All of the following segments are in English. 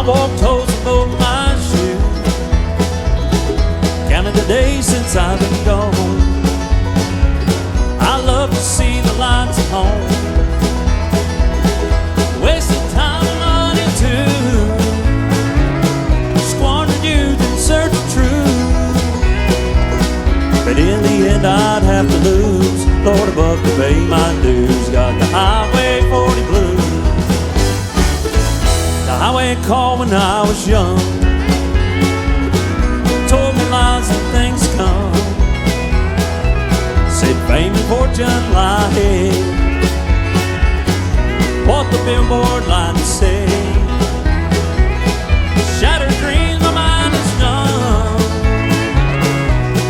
walked holes in both my shoes, counting the days since I've been gone. I love to see the lights at home, wasted time and money too, squandered youth in search of truth. But in the end I'd have to lose, Lord above, to pay my dues. Got the Highway 40 blues, the highway called when I was young, told me lies and things come, said fame and fortune lie ahead, what the billboard line say. Shattered dreams, my mind is numb,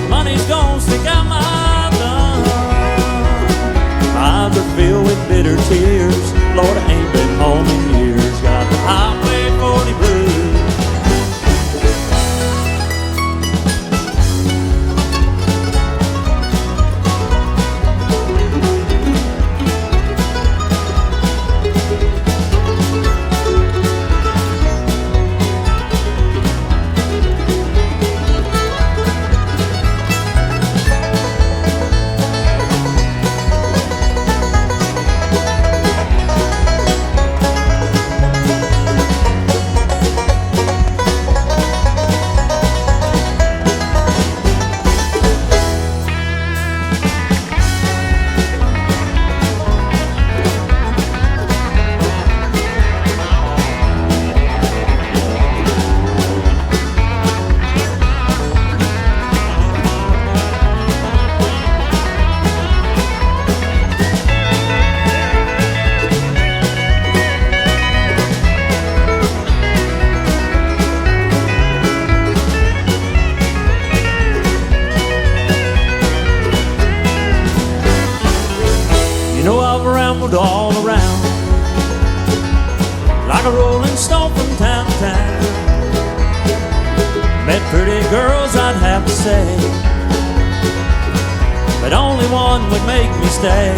money's gonna stick out my thumb. My eyes are filled with bitter tears, Lord, I ain't been home in years. Got the Highway 40 blues. All around like a rolling stone from town to town, met pretty girls I'd have to say, but only one would make me stay.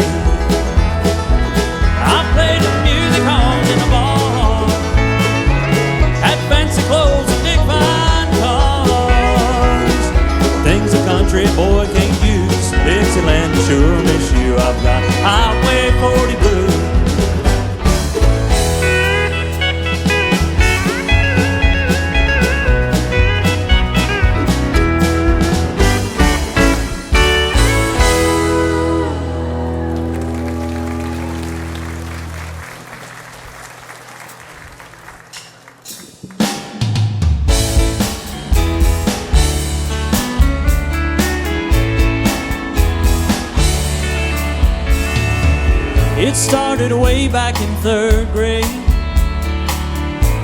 I played the music halls in the bar, had fancy clothes and big fine cars, things a country boy can't use. Dixieland sure miss you. I've got Highway 40 blues. It started way back in 3rd grade.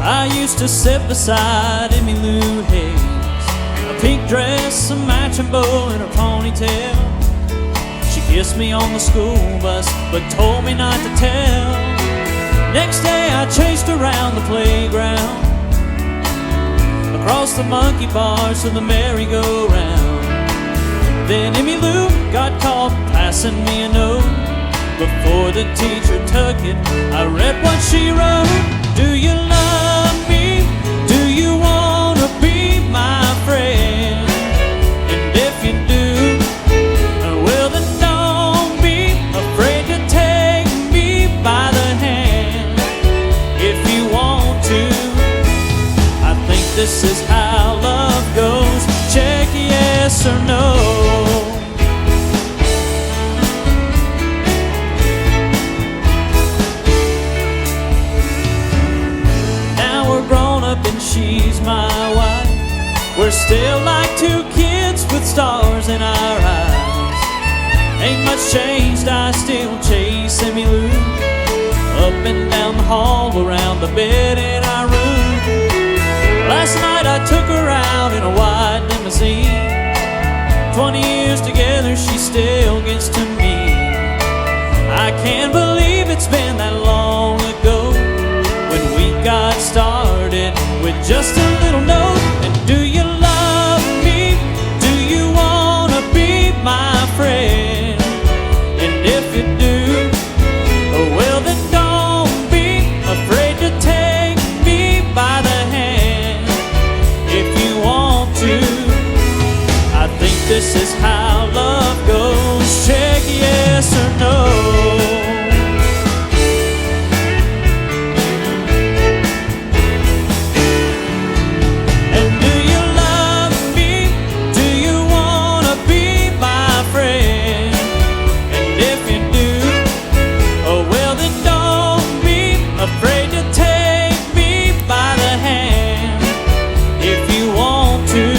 I used to sit beside Emmylou Hayes, a pink dress, a matching bow, and a ponytail. She kissed me on the school bus, but told me not to tell. Next day I chased around the playground, across the monkey bars to the merry-go-round. Then Emmylou got caught passing me a note. Before the teacher took it, I read what she wrote. Do you love me? Do you want to be my friend? And if you do, well then don't be afraid to take me by the hand. If you want to, I think this is how love goes. Check yes or no. And she's my wife. We're still like two kids with stars in our eyes. Ain't much changed, I still chase Emmylou up and down the hall, around the bed in our room. Last night I took her out in a white limousine. 20 years together, she still gets to me. I can't believe it's been that long ago when we got started with just a little note. And do you love me? Do you want to be my friend? And if you do, well then don't be afraid to take me by the hand. this is how love goes. Check yes or no. And do you love me? Do you want to be my friend? And if you do, oh well then don't be afraid to take me by the hand. If you want to,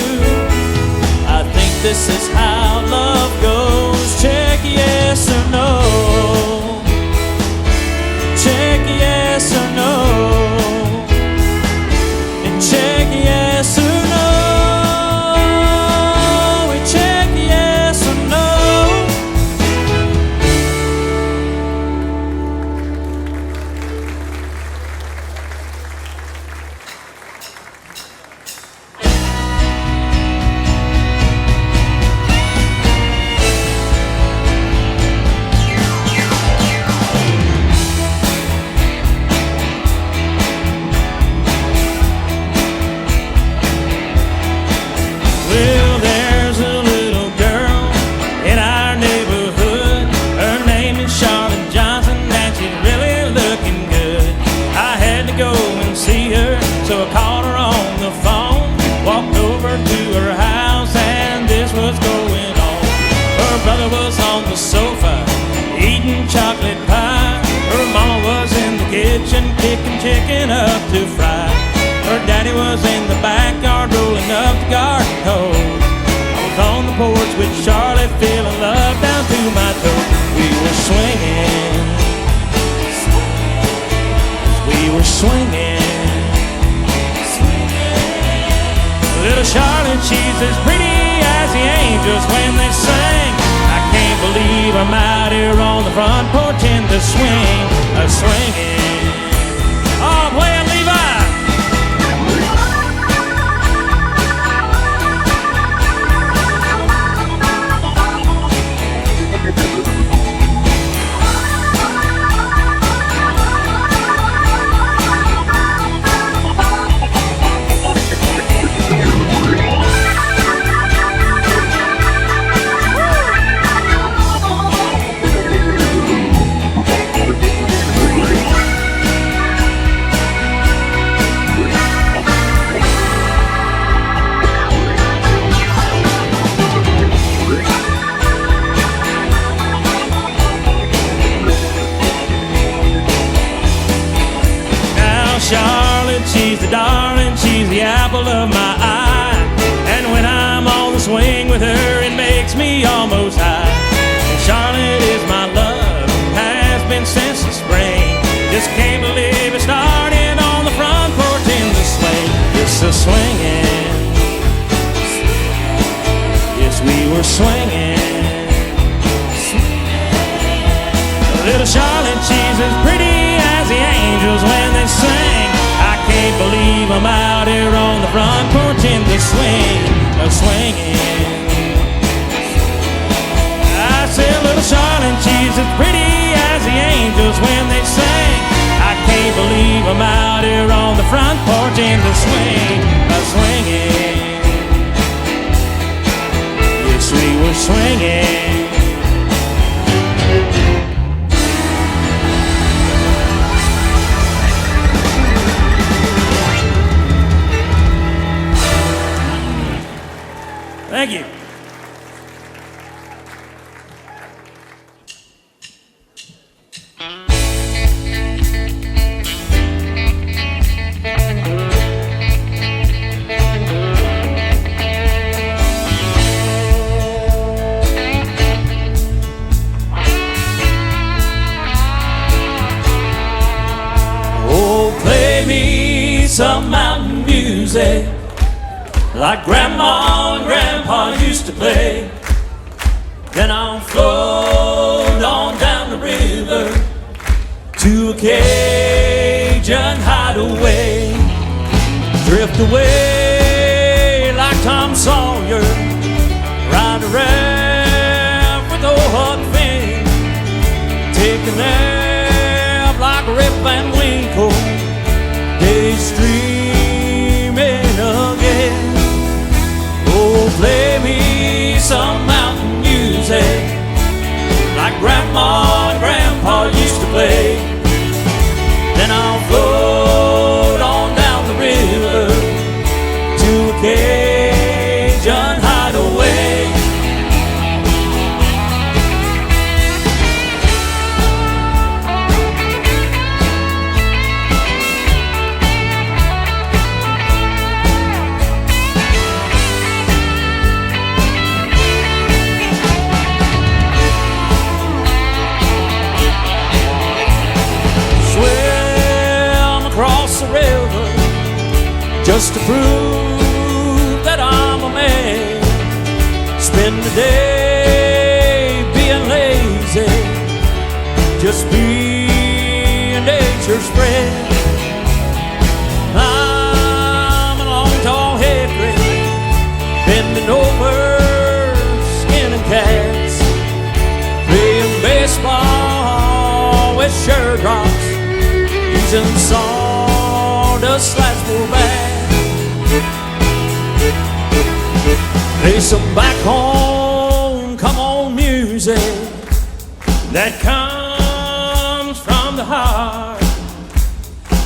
I think this is how love goes. Check yes or no. Check yes or no. And check yes or no. And check yes or no. Well, there's a little girl in our neighborhood. Her name is Charlotte Johnson, and she's really looking good. I had to go and see her, so I called her on the phone. Walked over to her house, and this was going on. Her brother was on the sofa, eating chocolate pie. Her mama was in the kitchen, kicking chicken up to fry. Her daddy was in the backyard rolling up the garden hose. I was on the porch with Charlotte, feeling love down to my toes. We were swinging, we were swinging. Little Charlotte, she's as pretty as the angels when they sing. I can't believe I'm out here on the front porch in the swing, swinging. Oh, play it, Levi. Charlotte, she's the darling, she's the apple of my eye. And when I'm on the swing with her, it makes me almost high. And Charlotte is my love, has been since the spring. Just can't believe it started on the front porch in the swing. It's a swinging. Yes, we were swinging. Little Charlotte, she's as pretty as the angels when they sing. I can't believe I'm out here on the front porch in the swing, swinging. I said, little Charlotte, she's as pretty as the angels when they sing. I can't believe I'm out here on the front porch in the swing, swinging. Yes, we were swinging. Thank you. Oh, play me some mountain music like Grandma and Grandpa used to play. Then I'll float on down the river to a Cajun hideaway. Drift away like Tom Sawyer, ride a raft with old Huck Finn, take a nap like Rip Van Winkle, daydreaming again. Oh, play me some just to prove that I'm a man. Spend the day being lazy, just being nature's friend. I'm a long tall hickory, bending over, skinning cats, playing baseball with shirt rocks, using sawdust slash for bat. Play some back home, come on music that comes from the heart.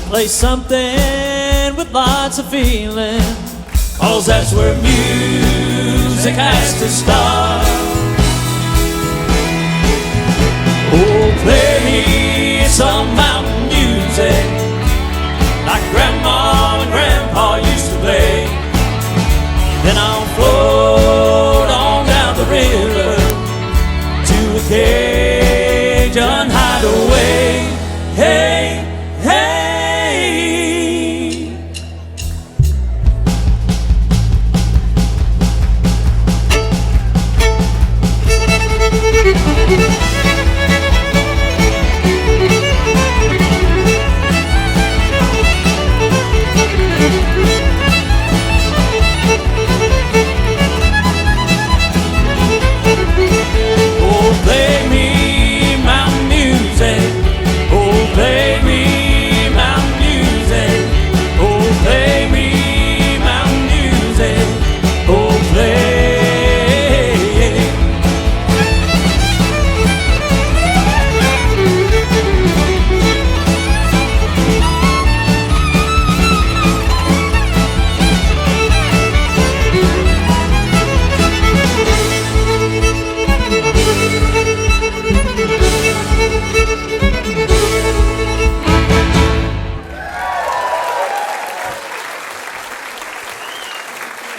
Play something with lots of feeling, 'cause that's where music has to start. Oh, play me some mountain music like Grandma and Grandpa used to play. Then I'll float on down the river to a Cajun hideaway. Hey, hey.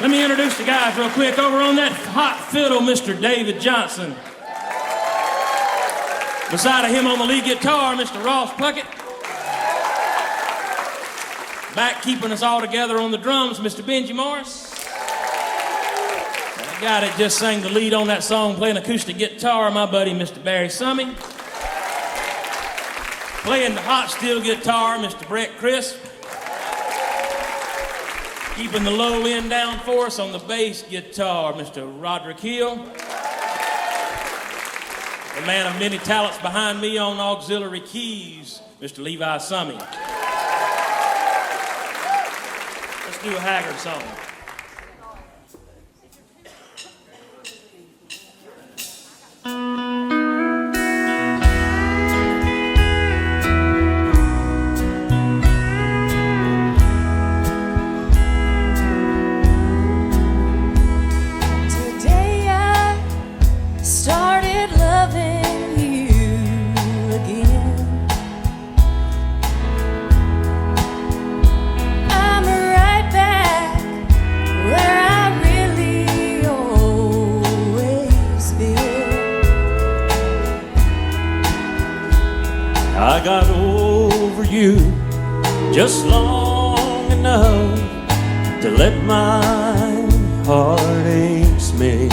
Let me introduce the guys real quick. Over on that hot fiddle, Mr. David Johnson. Beside of him on the lead guitar, Mr. Ross Puckett. Back keeping us all together on the drums, Mr. Benji Morris. The guy that just sang the lead on that song playing acoustic guitar, my buddy, Mr. Barry Summey. Playing the hot steel guitar, Mr. Brett Crisp. Keeping the low end down for us on the bass guitar, Mr. Roderick Hill. The man of many talents behind me on auxiliary keys, Mr. Levi Summey. Let's do a Haggard song. I got over you just long enough to let my heartaches melt.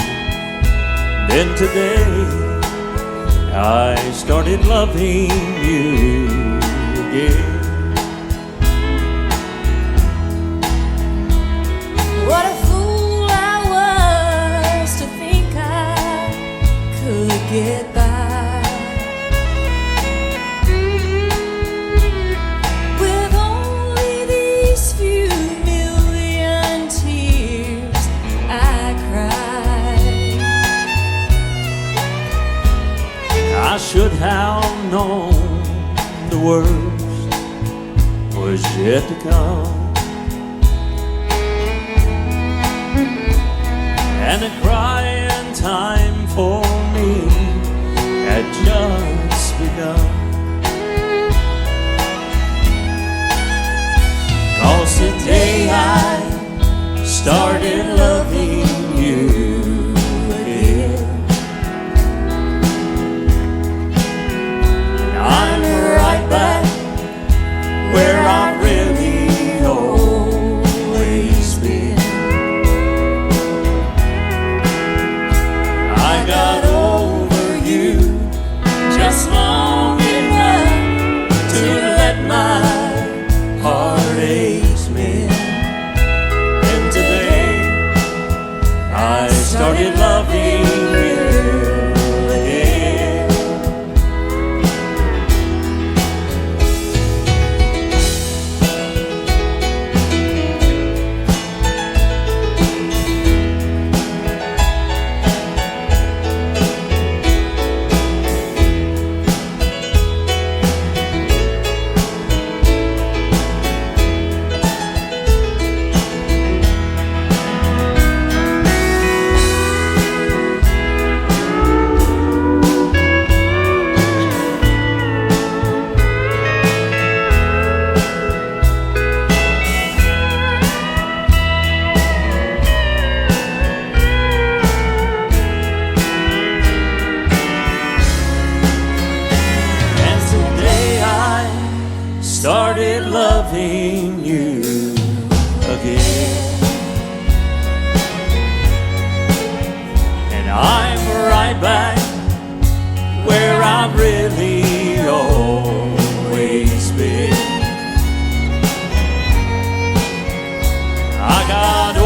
Then today I started loving you again. What a fool I was to think I could get by with only these few million tears I cried. I should have known the worst was yet to come, and the crying time for me had just begun. 'Cause today I started loving you again. I'm right back where I really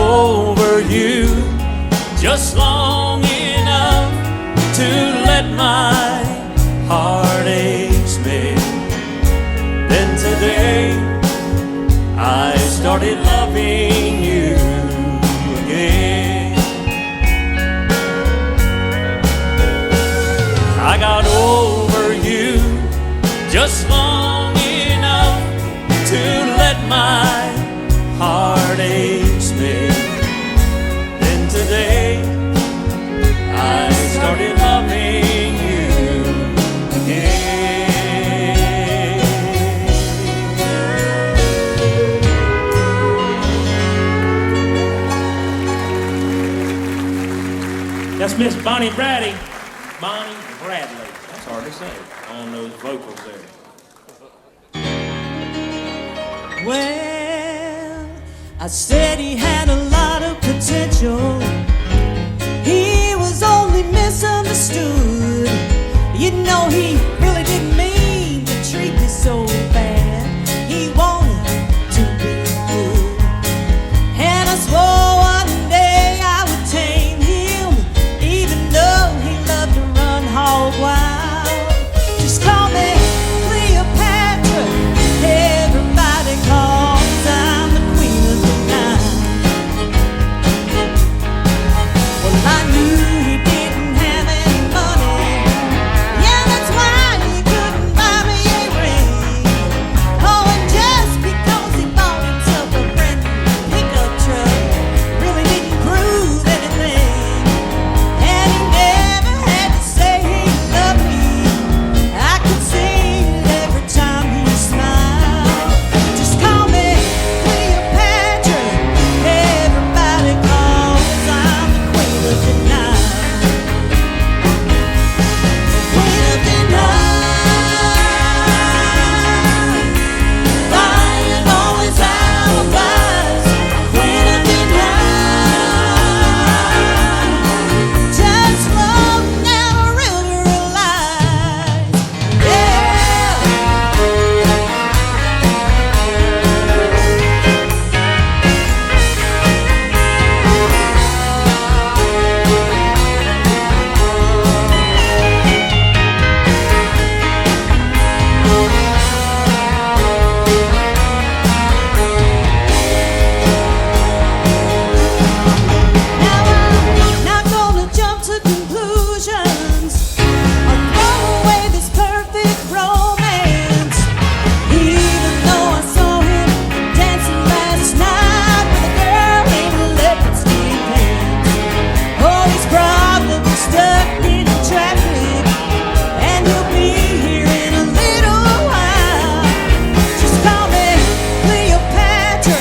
over you just long enough to let my heartaches mend. Then today I started loving you again. I got over you just long enough to let my heartaches mend. Then today I started loving you again. That's Miss Bonnie Bradley. Bonnie Bradley. That's hard to say on those vocals there. Well, I said he had a lot of potential. He was only misunderstood. You know, he really didn't mean to treat me so bad. He wanted to be good. And I swore one day I would tame him, even though he loved to run hog wild. Just call me Cleopatra. Everybody calls I'm the queen of the night. Well, I knew he didn't have any money. Yeah, that's why he couldn't buy me a ring. Oh, and just because he bought himself a brand new pickup truck really didn't prove anything. And he never had to say he loved me. I could see it every time he smiled. Just call me Cleopatra. Everybody calls I'm the queen of the night. Queen of the night. Lying always alibis. Queen of the night. Just floating down a river of lies. Now I'm not gonna jump to conclusions or throw away this perfect romance. Even though I saw him dancing last night with a girl in leopard skin pants. Oh, he's probably stuck in traffic, and he'll be here in a little while. Just call me Cleopatra.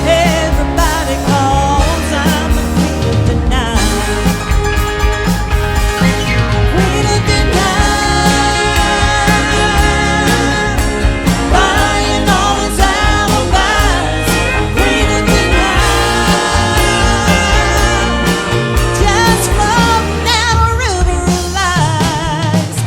Everybody calls I'm the queen of the night. Queen of the night. Buying all his alibis. Queen of the night. Just floating down a river of lies.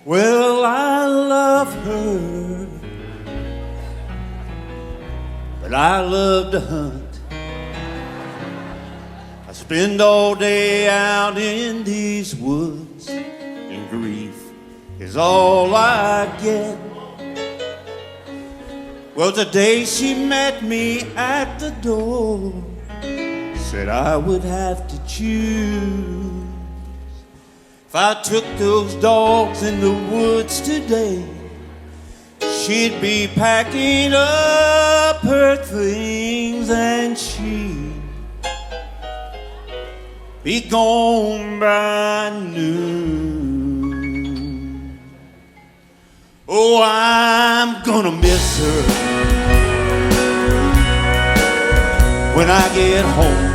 Well, I love her, but I love to hunt. I spend all day out in these woods, and grief is all I get. Well, today she met me at the door, said I would have to choose. If I took those dogs in the woods today, she'd be packing up her things and she'd be gone by noon. Oh, I'm gonna miss her when I get home.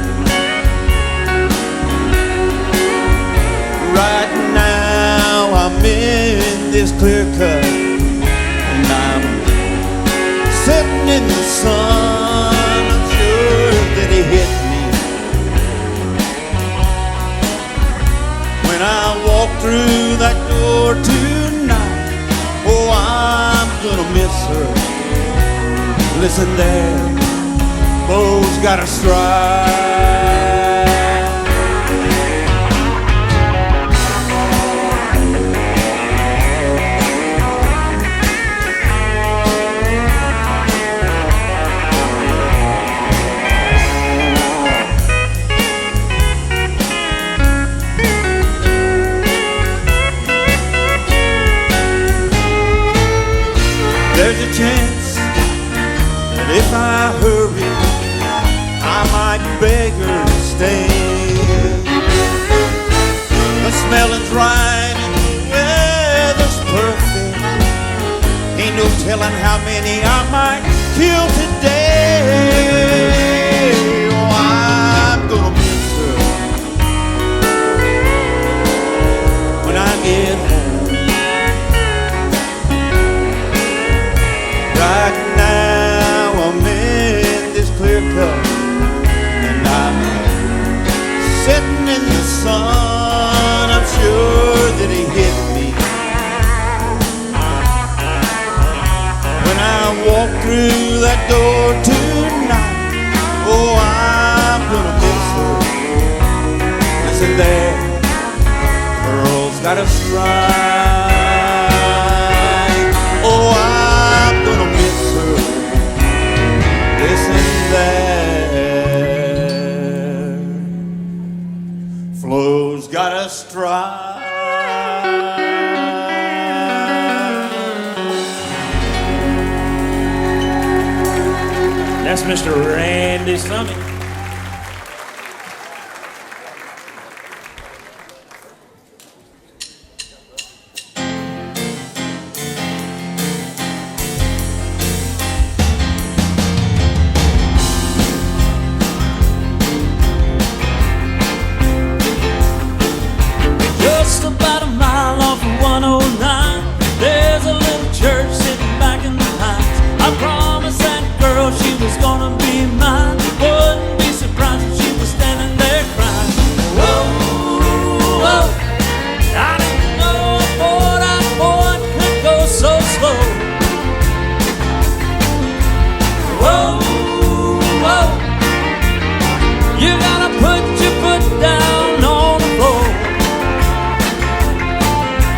Right now I'm in this clear cut and I'm sitting in the sun. I'm sure that he hit me when I walk through that door tonight. Oh, I'm gonna miss her. Listen there, Bo's got a stride. There's a chance that if I hurry, I might beg her to stay. The smelling's right and the weather's perfect. Ain't no telling how many I might kill today. Oh, I'm gonna miss her when I get home. Right now I'm in this clear cup and I'm sitting in the sun. I'm sure that he hit me when I walk through that door tonight. Oh, I'm gonna miss her. Listen there, Earl's got a stride. Oh, I'm gonna miss her. Listen there, Flo's got a stride. That's Mr. Randy Summit. Just about a mile off of 109, there's a little church sitting back in the pines. I promised that girl she was gonna be mine. Wouldn't be surprised if she was standing there crying. Whoa, whoa, I didn't know a boy could go so slow. Whoa, whoa, you gotta put your foot down on the floor.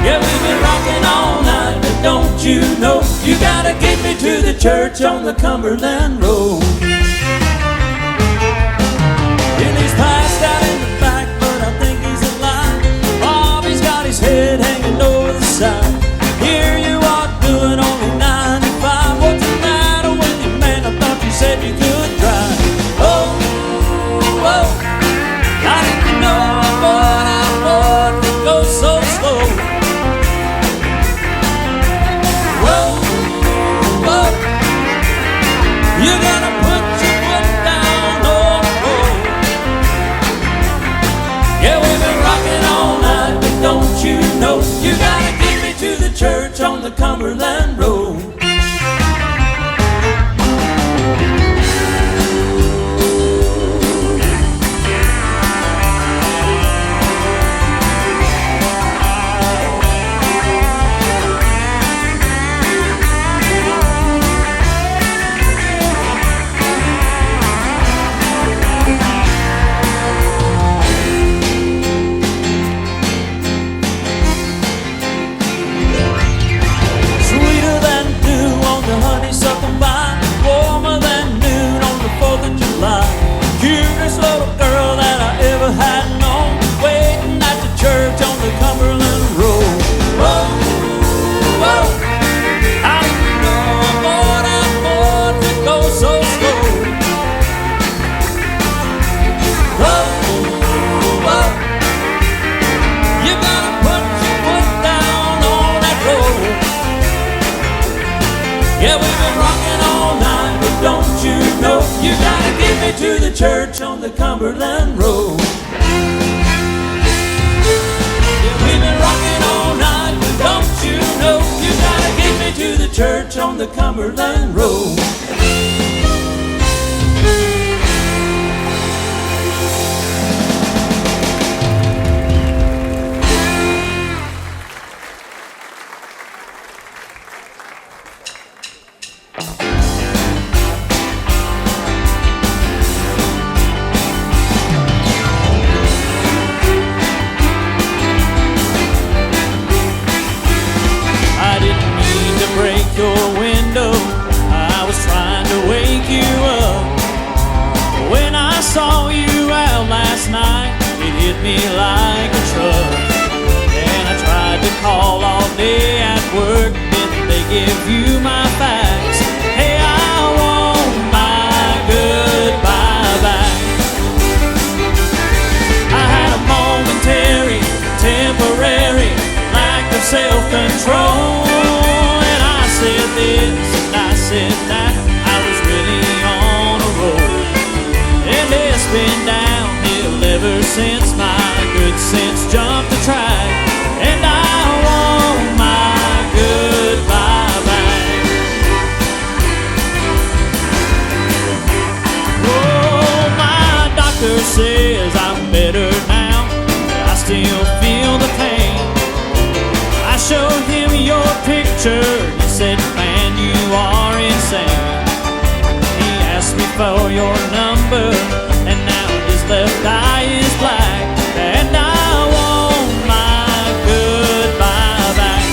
Yeah, we've been rocking all night, but don't you know, you gotta get me to the church on the Cumberland Road. Billy's passed out in the back, but I think he's alive. Bobby's got his head hanging over the side. Here you are doing only 95. What's the matter with you, man? I thought you said you could drive. Oh, oh, I didn't know a boy could go so slow. Whoa, whoa, you gotta put your foot down on the floor. Yeah, we've been rocking all night, but don't you know, you gotta get me to the church on the Cumberland Road. Sweeter than rocking all night, but don't you know you gotta get me to the church on the Cumberland Road. Yeah, we've been rocking all night, but don't you know you gotta get me to the church on the Cumberland Road. Your window, I was trying to wake you up. When I saw you out last night, it hit me like a truck. And I tried to call all day at work, didn't they give you my facts? Hey, I want my goodbye back. I had a momentary, temporary lack of self-control. I said this and I said that, I was really on a roll. And it's been downhill ever since my good sense jumped the track. And I want my goodbye back. Oh, my doctor says I'm better now, but I still feel the pain. I showed him your picture. Said, man, you are insane. He asked me for your number, and now his left eye is black. And I want my goodbye back.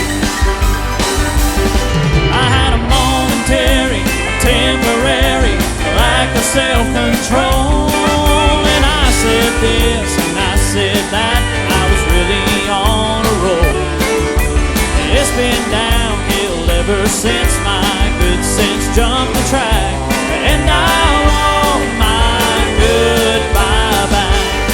I had a momentary, temporary lack of self-control. And I said this and I said that, I was really on a roll. It's been downhill ever since my good sense jumped the track. And I want my goodbye back.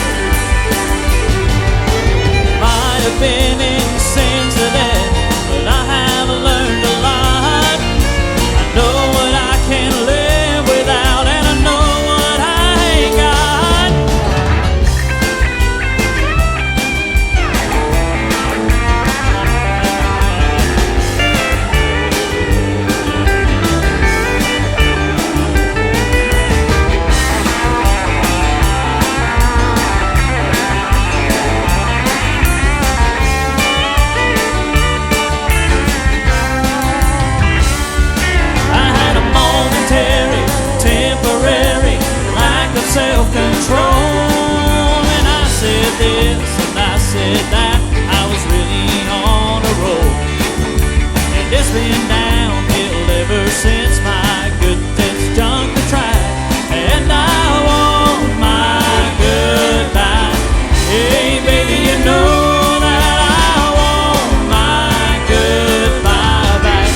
Might have been insensitive, but I have learned a lot. I know what I can live without, and I know what I ain't got. Self-control, and I said this and I said that, I was really on a roll. And it's been downhill ever since my good sense jumped the track. And I want my goodbye. Hey baby, you know that I want my goodbye back.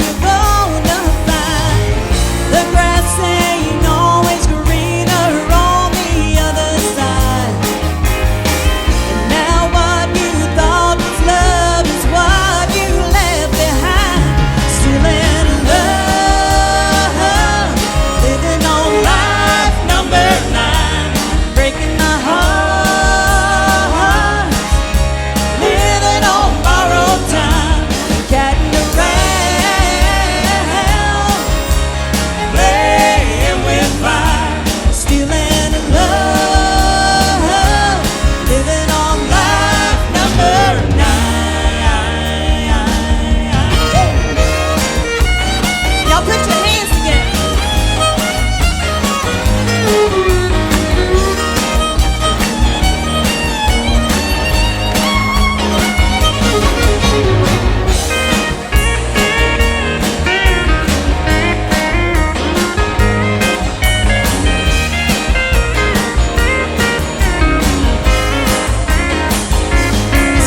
you're gonna find the grass ain't always greener on the other side. And now what you thought was love is what you left behind. Still in love, living on life number 9, breaking my heart, living on borrowed time, catting around, playing with fire. Still in love, living on life number 9. Y'all put your hands together.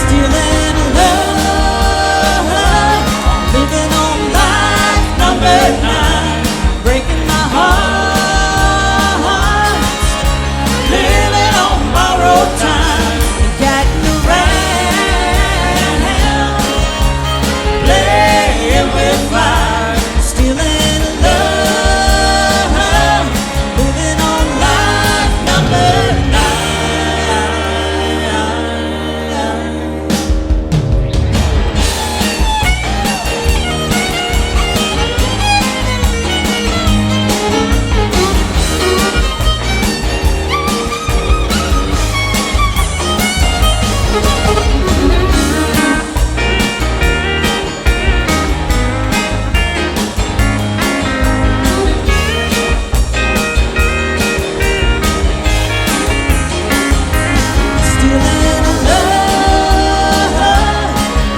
Still in love, living on life number 9, breaking my heart, living on borrowed time, getting around, playing with fire. Still in love, living on life number 9. Still in love,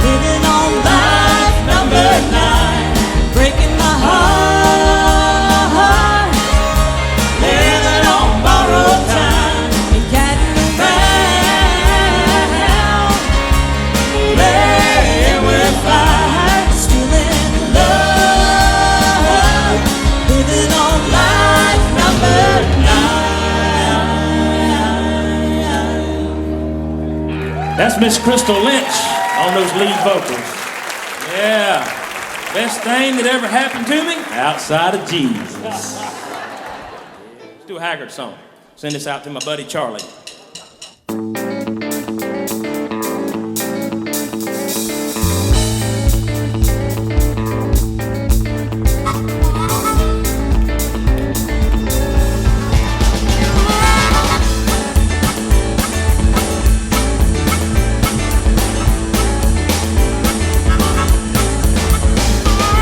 living on life number 9, breaking my heart, living on borrowed time, and getting around, playing with fire. Still in love, living on life number 9. That's Miss Crystal Lynch on those lead vocals. Yeah. Best thing that ever happened to me outside of Jesus. Let's do a Haggard song. Send this out to my buddy Charlie.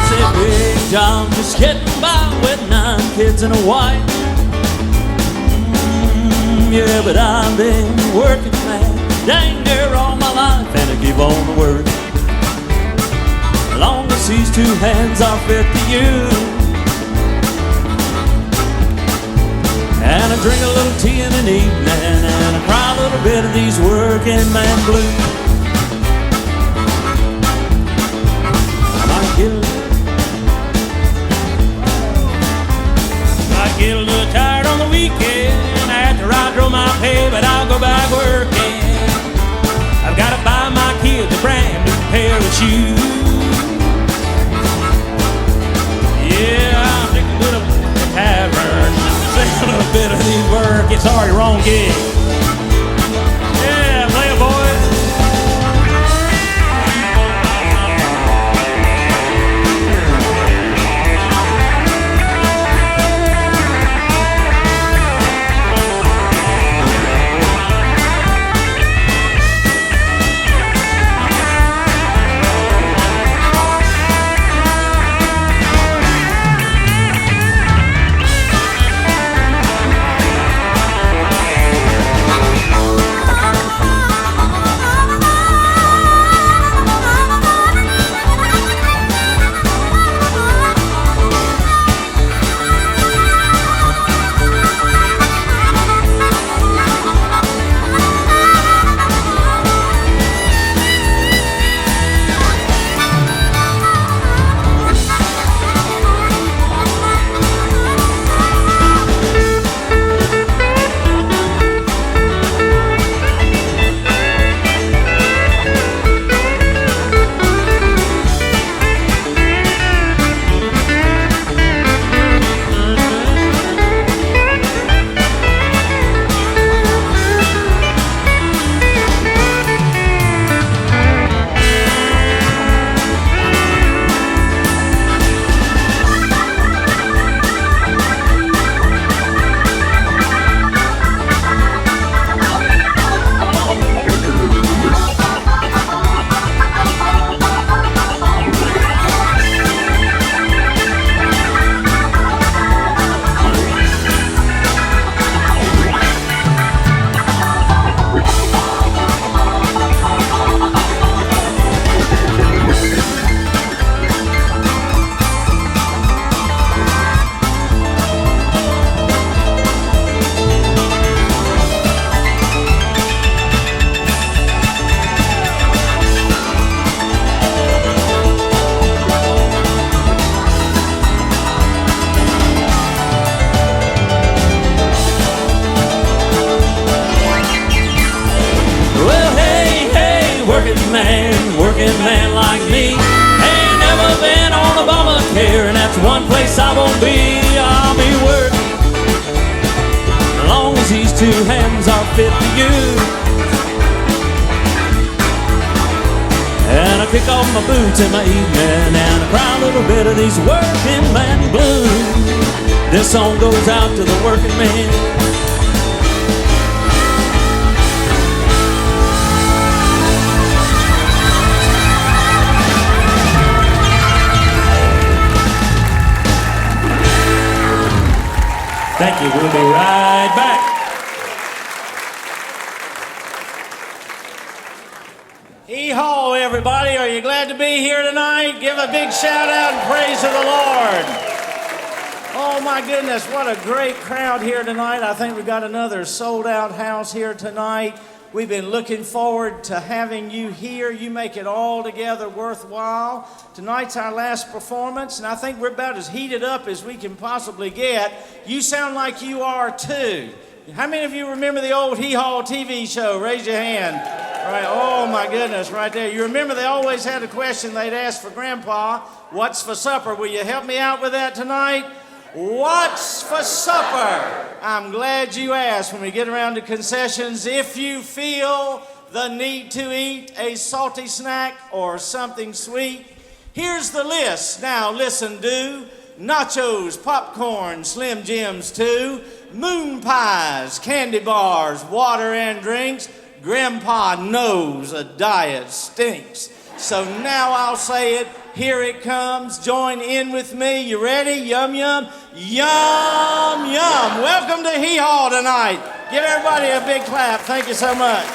Said Big John just getting by with 9 kids and a wife. Yeah, but I've been working, man, dang near all my life, and I keep on working. Long as these 2 hands are fit to use, and I drink a little tea in an evening, and I cry a little bit of these working man blues. I might get a little tired on the weekend after I draw my pay, but I'll go back working. I've got to buy my kids a brand new pair of shoes. Yeah, I'll take a little tavern, sing a little bit of these work. It's already wrong gig. Yeah, play it, boys. one place I won't be, I'll be working, as long as these two hands are fit to use. And I kick off my boots in my evening, and I cry a little bit of these working man blues. This song goes out to the working man. Thank you. We'll be right back. HeeHaw, everybody. Are you glad to be here tonight? Give a big shout out and praise to the Lord. Oh, my goodness. What a great crowd here tonight. I think we've got another sold-out house here tonight. We've been looking forward to having you here. You make it all together worthwhile. Tonight's our last performance, and I think we're about as heated up as we can possibly get. You sound like you are, too. How many of you remember the old HeeHaw TV show? Raise your hand. Right. Oh, my goodness, right there. You remember they always had a question they'd ask for Grandpa, what's for supper? Will you help me out with that tonight? What's for supper? I'm glad you asked. When we get around to concessions, if you feel the need to eat a salty snack or something sweet, here's the list. Now listen, do. Nachos, popcorn, Slim Jims too, moon pies, candy bars, water and drinks. Grandpa knows a diet stinks. So now I'll say it. Here it comes. Join in with me. You ready? Yum, yum. Yum, yum. Welcome to HeeHaw tonight. Give everybody a big clap. Thank you so much.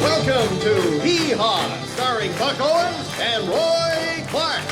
Welcome to HeeHaw, starring Buck Owens and Roy Clark.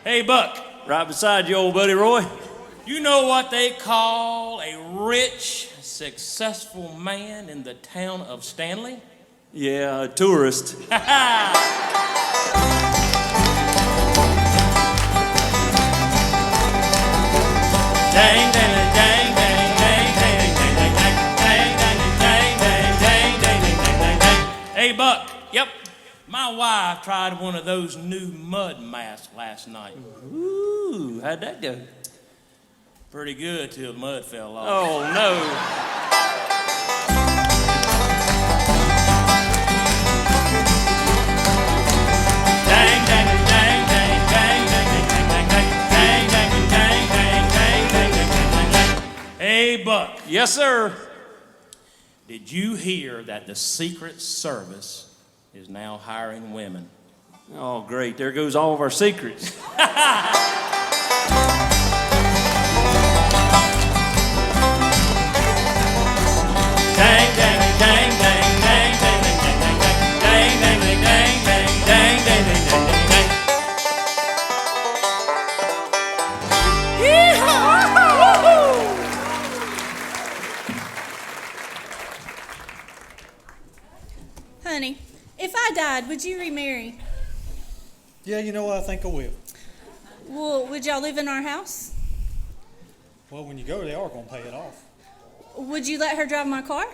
Hey, Buck, Right beside you, old buddy Roy. you know what they call a rich, successful man in the town of Stanley? Yeah, a tourist. Hey, Buck. Yep. My wife tried one of those new mud masks last night. Ooh, how'd that go? Pretty good till the mud fell off. Oh, no. Dang, dang, dang, dang, dang, dang, dang, dang, dang, dang, dang, dang, dang, dang, dang, dang. Hey, Buck. Yes, sir. Did you hear that the Secret Service is now hiring women? Oh, great. There goes all of our secrets. Dang, dang, dang, dang, dang, dang, dang, dang, dang, dang, dang, dang, dang, dang, dang, dang, dang, dang. Honey, if I died, would you remarry? Yeah, you know what? I think I will. Well, would y'all live in our house? Well, when you go, they are going to pay it off. Would you let her drive my car?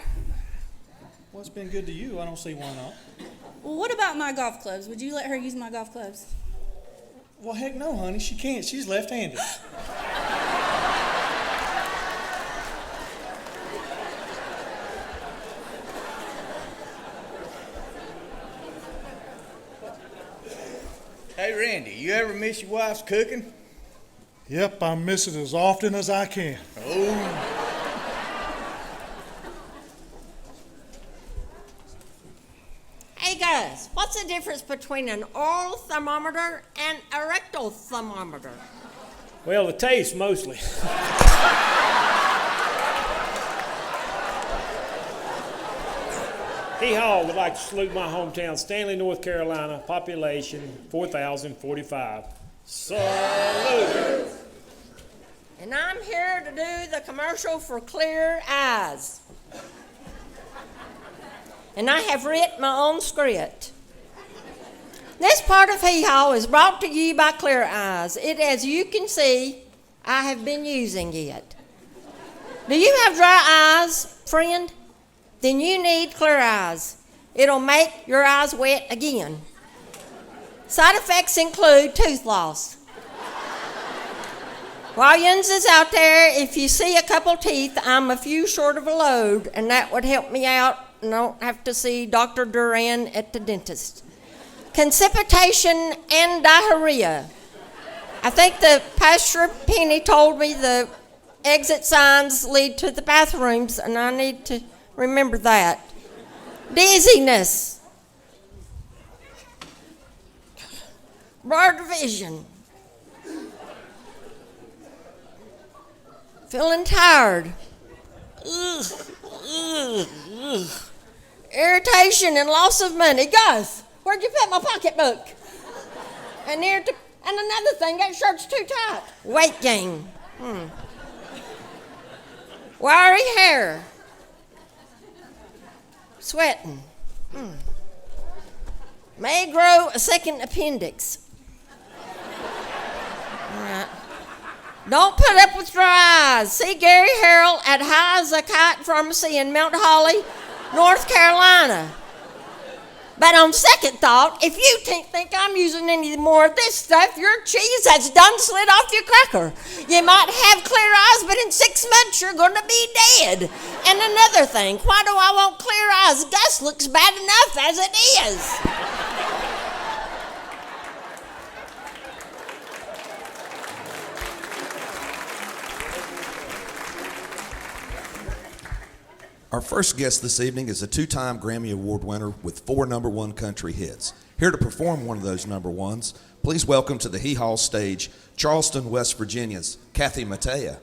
Well, it's been good to you. I don't see why not. Well, what about my golf clubs? Would you let her use my golf clubs? Well, heck no, honey. She can't. She's left-handed. Hey, Randy, you ever miss your wife's cooking? Yep, I miss it as often as I can. Hey guys, what's the difference between an oral thermometer and a rectal thermometer? Well, the taste mostly. HeeHaw would like to salute my hometown, Stanley, North Carolina, population 4,045. Salute! And I'm here to do the commercial for Clear Eyes. And I have written my own script. This part of HeeHaw is brought to you by Clear Eyes. It, as you can see, I have been using it. Do you have dry eyes, friend? Then you need Clear Eyes. It'll make your eyes wet again. Side effects include tooth loss. While Yuns is out there, if you see a couple teeth, I'm a few short of a load, and that would help me out and I don't have to see Dr. Duran at the dentist. Constipation and diarrhea. I think the Pastor Penny told me the exit signs lead to the bathrooms, and I need to remember that. Dizziness. Blurred vision. Feeling tired. Ugh, ugh, ugh. Irritation and loss of money. Gus, where'd you put my pocketbook? And another thing, that shirt's too tight. Weight gain. Wiry hair. Sweating. May grow a second appendix. All right. Don't put up with dry eyes. See Gary Harrell at HeeHaw Pharmacy in Mount Holly, North Carolina. But on second thought, if you think I'm using any more of this stuff, your cheese has done slid off your cracker. You might have clear eyes, but in 6 months you're going to be dead. And another thing, why do I want clear eyes? Gus looks bad enough as it is. Our first guest this evening is a 2-time Grammy Award winner with 4 #1 country hits. Here to perform one of those #1s, please welcome to the HeeHaw stage, Charleston, West Virginia's Kathy Mattea.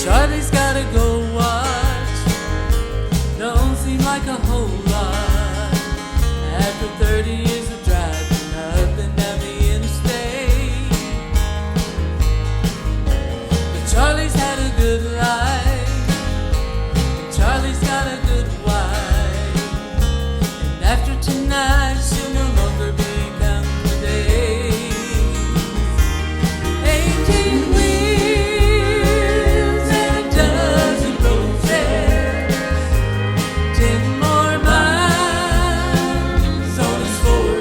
Charlie's gotta go watch. Don't seem like a whole lot. After 30 years of driving up and down the interstate, but Charlie's had a good life, and Charlie's got a good wife, and after tonight she'll no longer be counting the days. 18 wheels and a dozen roses, 10 more miles on his 4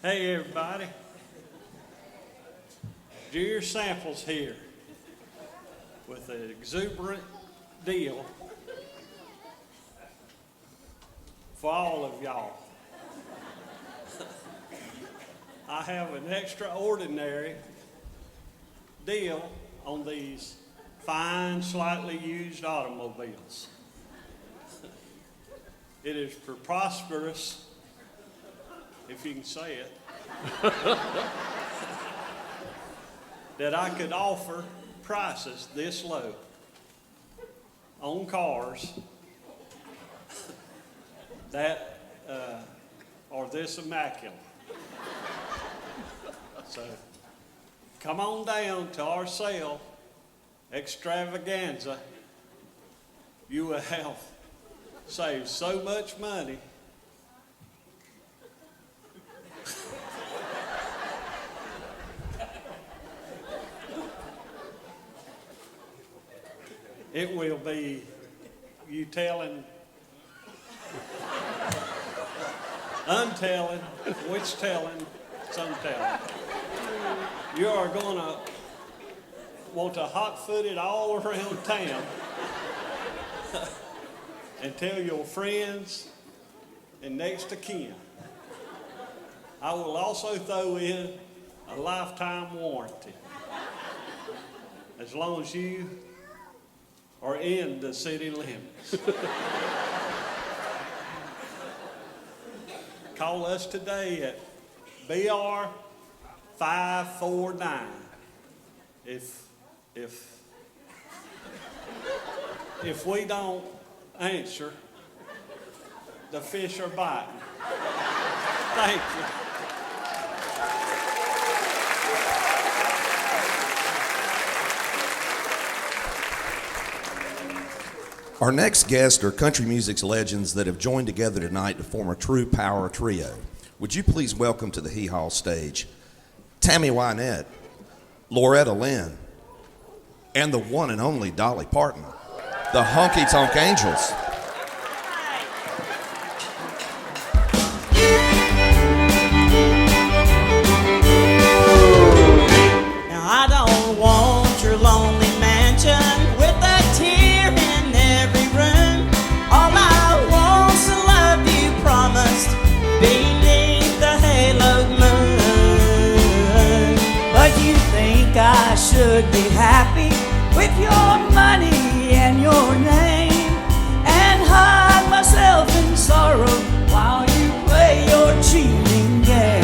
Hey everybody, Dear Samples here with an exuberant deal for all of y'all. I have an extraordinary deal on these fine, slightly used automobiles. It is preposterous, if you can say it, that I could offer prices this low on cars that are this immaculate. So come on down to our sale extravaganza. You will have saved so much money. It will be you telling, untelling, which telling, some telling. You are going to want to hot-foot it all around town and tell your friends and next to kin. I will also throw in a lifetime warranty as long as you are in the city limits. Call us today at BR 549. If we don't answer, the fish are biting. Thank you. Our next guests are country music's legends that have joined together tonight to form a true power trio. Would you please welcome to the HeeHaw stage Tammy Wynette, Loretta Lynn, and the one and only Dolly Parton, the Honky Tonk Angels. Now I don't want your lonely mansion with a tear in every room. All I want's the love you promised beneath the halo moon. But you think I should be happy with your money and your name, and hide myself in sorrow while you play your cheating game.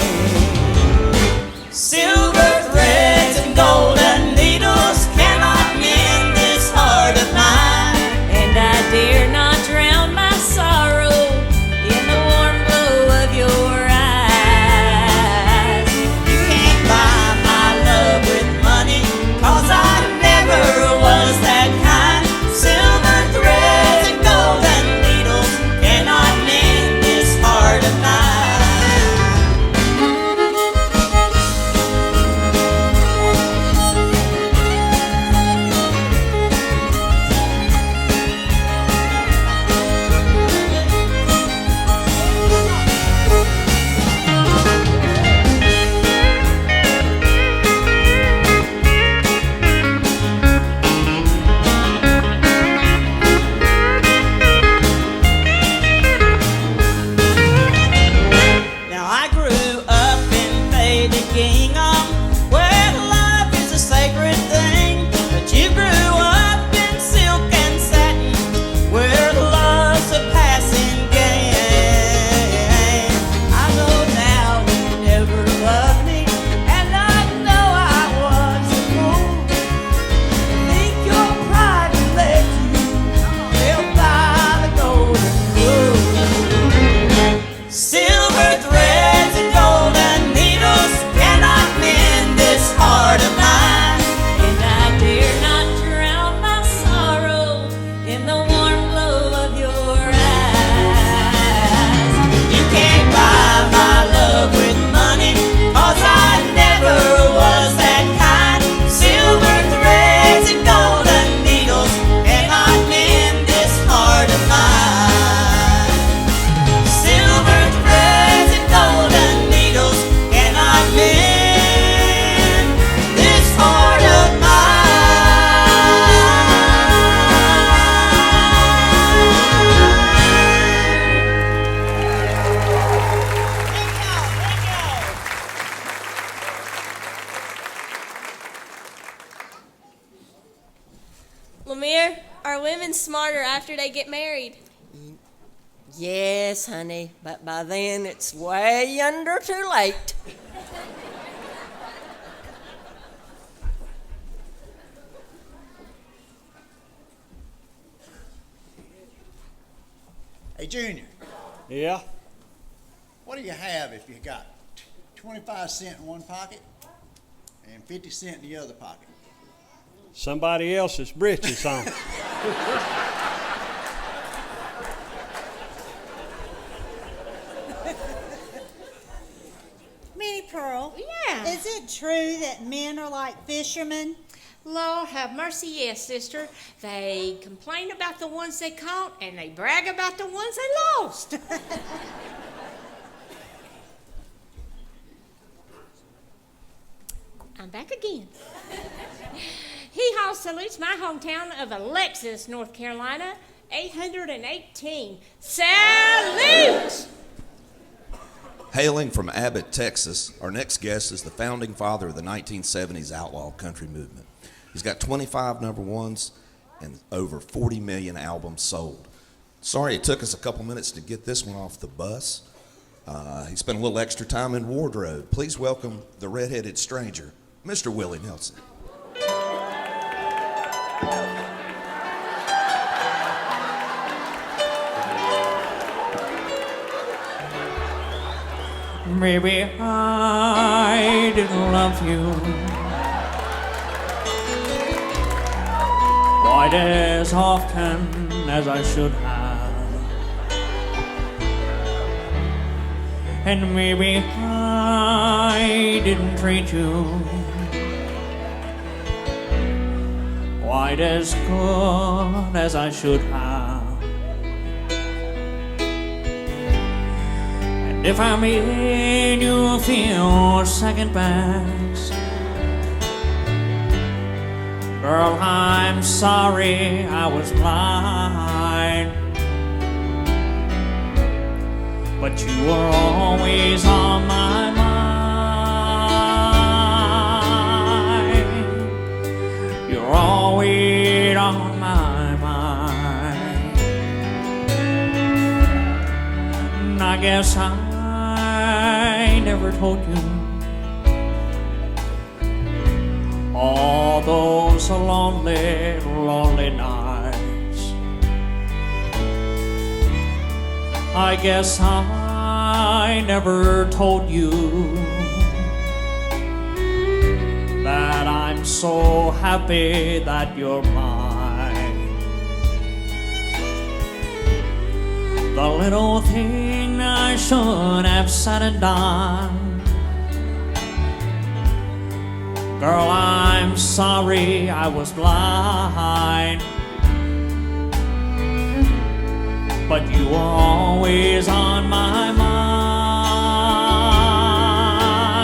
Silver threads and golden needles cannot mend this heart of mine, and I dare not drown my sorrow in the warm glow of your eyes. You can't buy my love with money, 'cause I never was that kind. Silver threads and golden needles cannot mend this heart of mine. Lemire, are women smarter after they get married? Yes, honey, but by then it's way under too late. Hey, Junior, Yeah? what do you have if you got 25 cents in one pocket and 50 cents in the other pocket? Somebody else's britches on. Minnie Pearl, Yeah. is it true that men are like fishermen? Lord have mercy, yes, sister. They complain about the ones they caught and they brag about the ones they lost. I'm back again. HeeHaw salutes my hometown of Alexis, North Carolina, 818. Salute! Hailing from Abbott, Texas, our next guest is the founding father of the 1970s outlaw country movement. He's got 25 number ones and over 40 million albums sold. Sorry it took us a couple minutes to get this one off the bus. He spent a little extra time in wardrobe. Please welcome the redheaded stranger, Mr. Willie Nelson. Maybe I didn't love you quite as often as I should have, and maybe I didn't treat you quite as good as I should have. If I made you feel second best, girl, I'm sorry I was blind. But you were always on my mind. You're always on my mind. And I guess I never told you all those lonely, lonely nights. I guess I never told you that I'm so happy that you're mine. The little thing I should have said and done, girl, I'm sorry I was blind. But you were always on my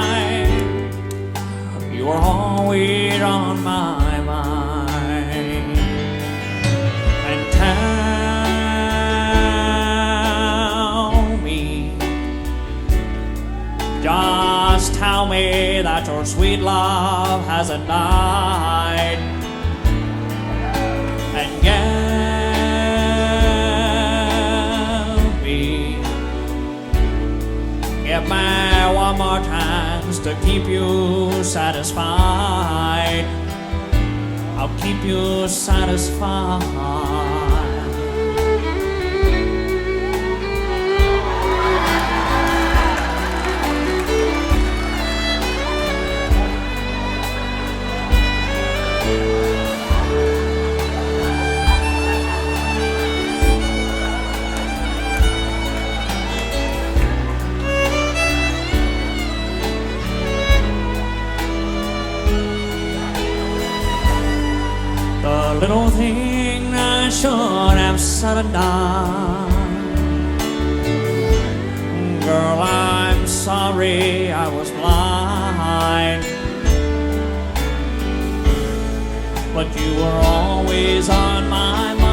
mind. You were always on my mind. And tell me, just tell me that your sweet love hasn't died. And give me one more chance to keep you satisfied. I'll keep you satisfied. Little thing I should have said and done, girl, I'm sorry I was blind. But you were always on my mind.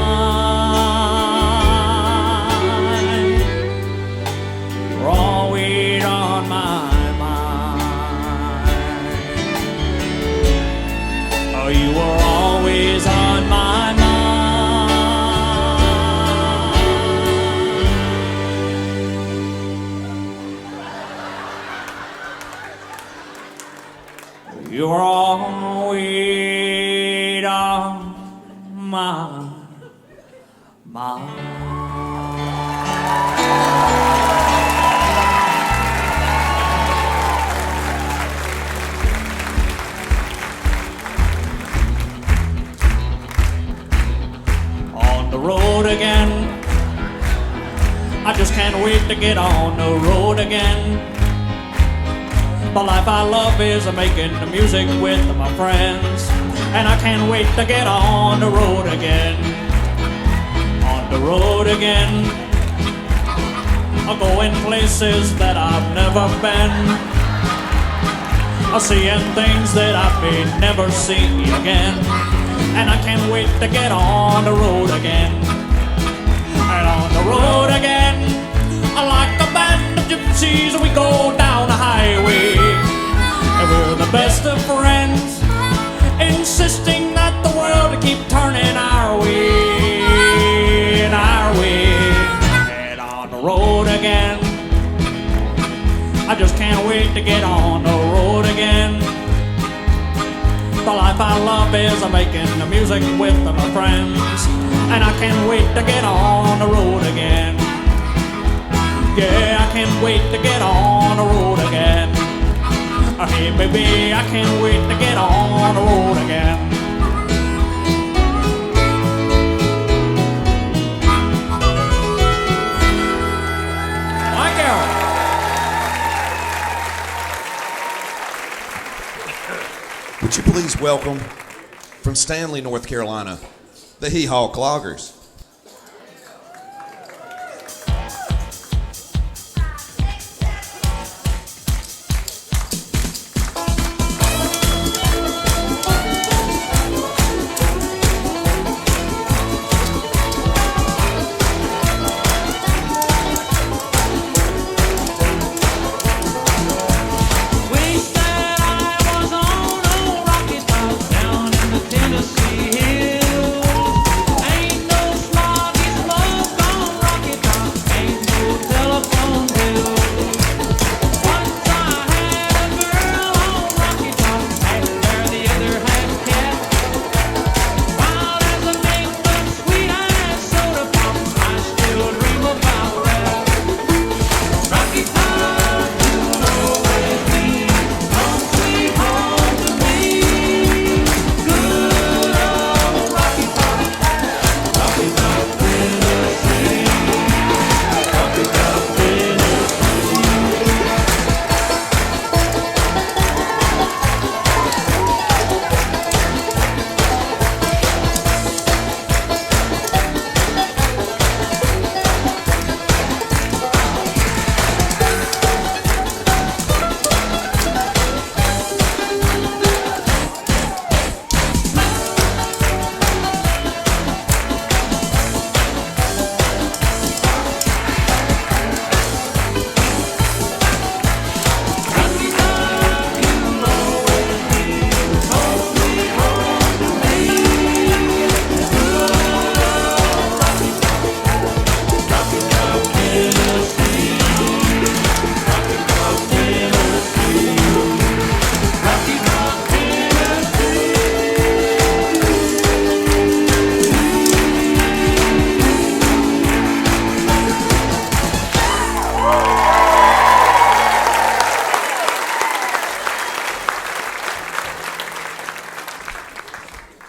You were always on my mind. Oh, you were always on my mind. You were always on my mind. On the road again. I just can't wait to get on the road again. The life I love is making the music with my friends, and I can't wait to get on the road again. On the road again. I'm going places that I've never been. I'm seeing things that I may never see again, and I can't wait to get on the road again. And on the road again, like a band of gypsies, we go down the highway, and we're the best of friends, insisting that the world keep turning our way, and our way. And on the road again, I just can't wait to get on the road again. The life I love is making the music with my friends, and I can't wait to get on the road again. Yeah, I can't wait to get on the road again. Hey, baby, I can't wait to get on the road again. Thank you. Would you please welcome from Stanley, North Carolina, the HeeHaw Cloggers.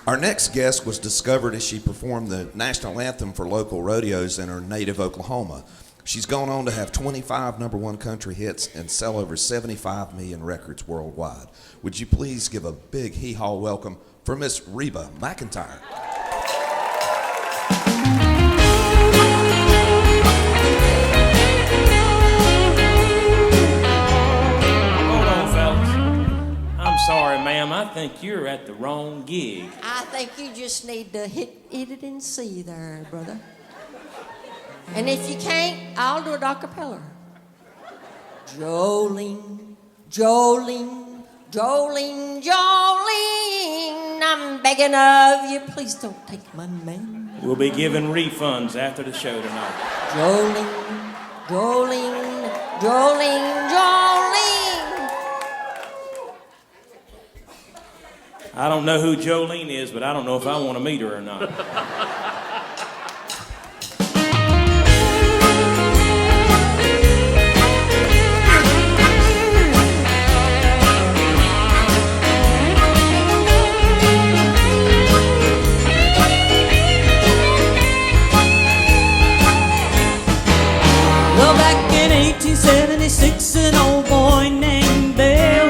Our next guest was discovered as she performed the national anthem for local rodeos in her native Oklahoma. She's gone on to have 25 #1 country hits and sell over 75 million records worldwide. Would you please give a big HeeHaw welcome for Miss Reba McEntire. Sorry, ma'am, I think you're at the wrong gig. I think you just need to hit it and see there, brother. And if you can't, I'll do it a cappella. Jolene, Jolene, Jolene, Jolene, I'm begging of you, please don't take my man. We'll be giving refunds after the show tonight. Jolene, Jolene, Jolene, Jolene. I don't know who Jolene is, but I don't know if I want to meet her or not. Well, back in 1876, an old boy named Bill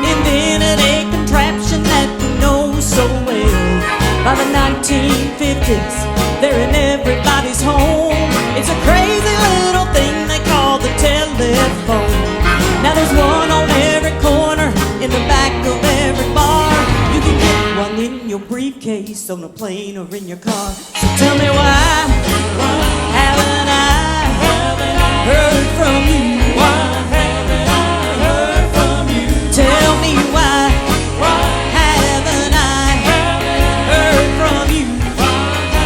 invented a contraption that we know so well. By the 1950s, they're in everybody's home. It's a crazy little thing they call the telephone. Now there's one on every corner, in the back of every bar. You can get one in your briefcase, on a plane, or in your car. So tell me why haven't I heard from you? Why haven't I heard from you? Tell me why haven't I heard from you? Why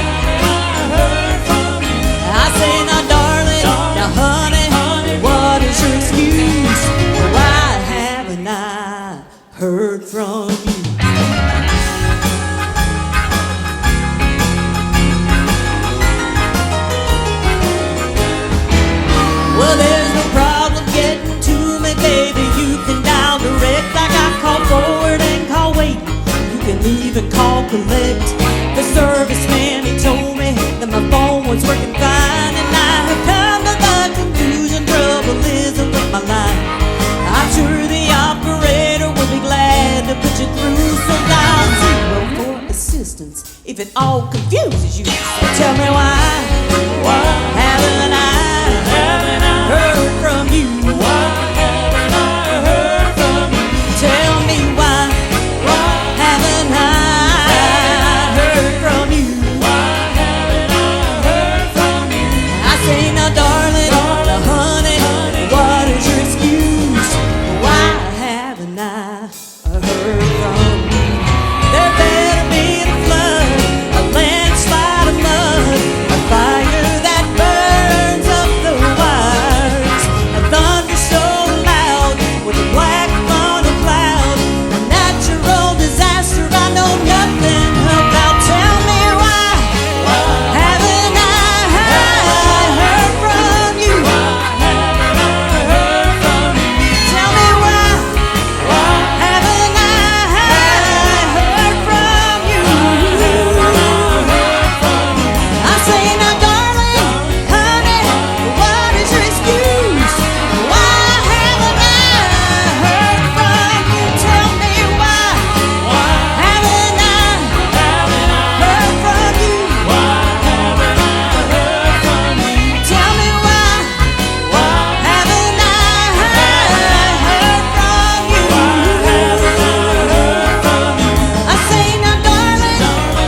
haven't I heard from you? I say now darling, now honey, what is your excuse? Why haven't I heard from you? Well, there's no problem getting to me, baby. You can dial direct like I call forward and call wait. You can even call collect. The serviceman, he told me that my phone was working fine, and I have come to the conclusion trouble isn't with my line. I'm sure the operator will be glad to put you through, so dial 0 for assistance if it all confuses you. So tell me why haven't I heard from you? Why haven't I heard from you? Tell me why haven't I heard from you? Why haven't I heard from you? I say now darling, now honey, what is your excuse? Why haven't I heard from you? There better be a flood, a landslide of mud, a fire that burns up the wires, a thunder so loud with a black thunder cloud, a natural disaster I know nothing about. Tell me why haven't I heard from you? Tell me why haven't I heard from you? I say now darling, honey, what is your excuse? Why haven't I heard from you? Tell me why haven't I heard from you? Tell me why haven't I heard from you? I say now darling,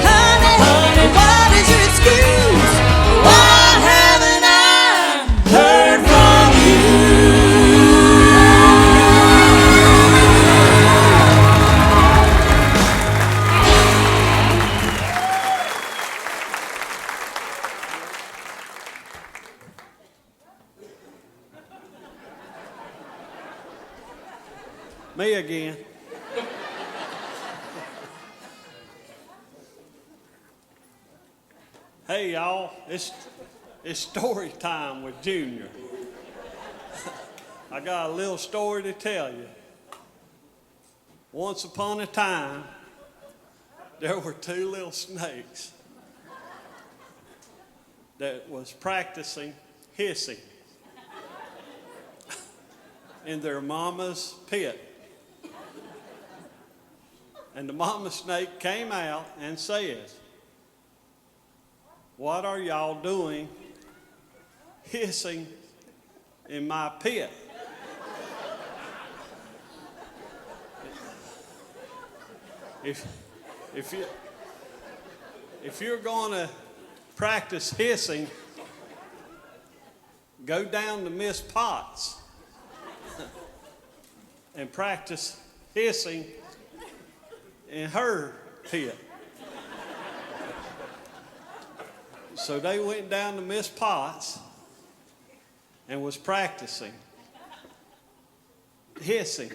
honey, what is your excuse? Why haven't I heard from you? Me again. Hey y'all, it's story time with Junior. I got a little story to tell you. Once upon a time, there were two little snakes that was practicing hissing in their mama's pit. And the mama snake came out and says, "What are y'all doing hissing in my pit?" If you're going to practice hissing, go down to Miss Potts and practice hissing in her pit. So they went down to Miss Potts and was practicing hissing.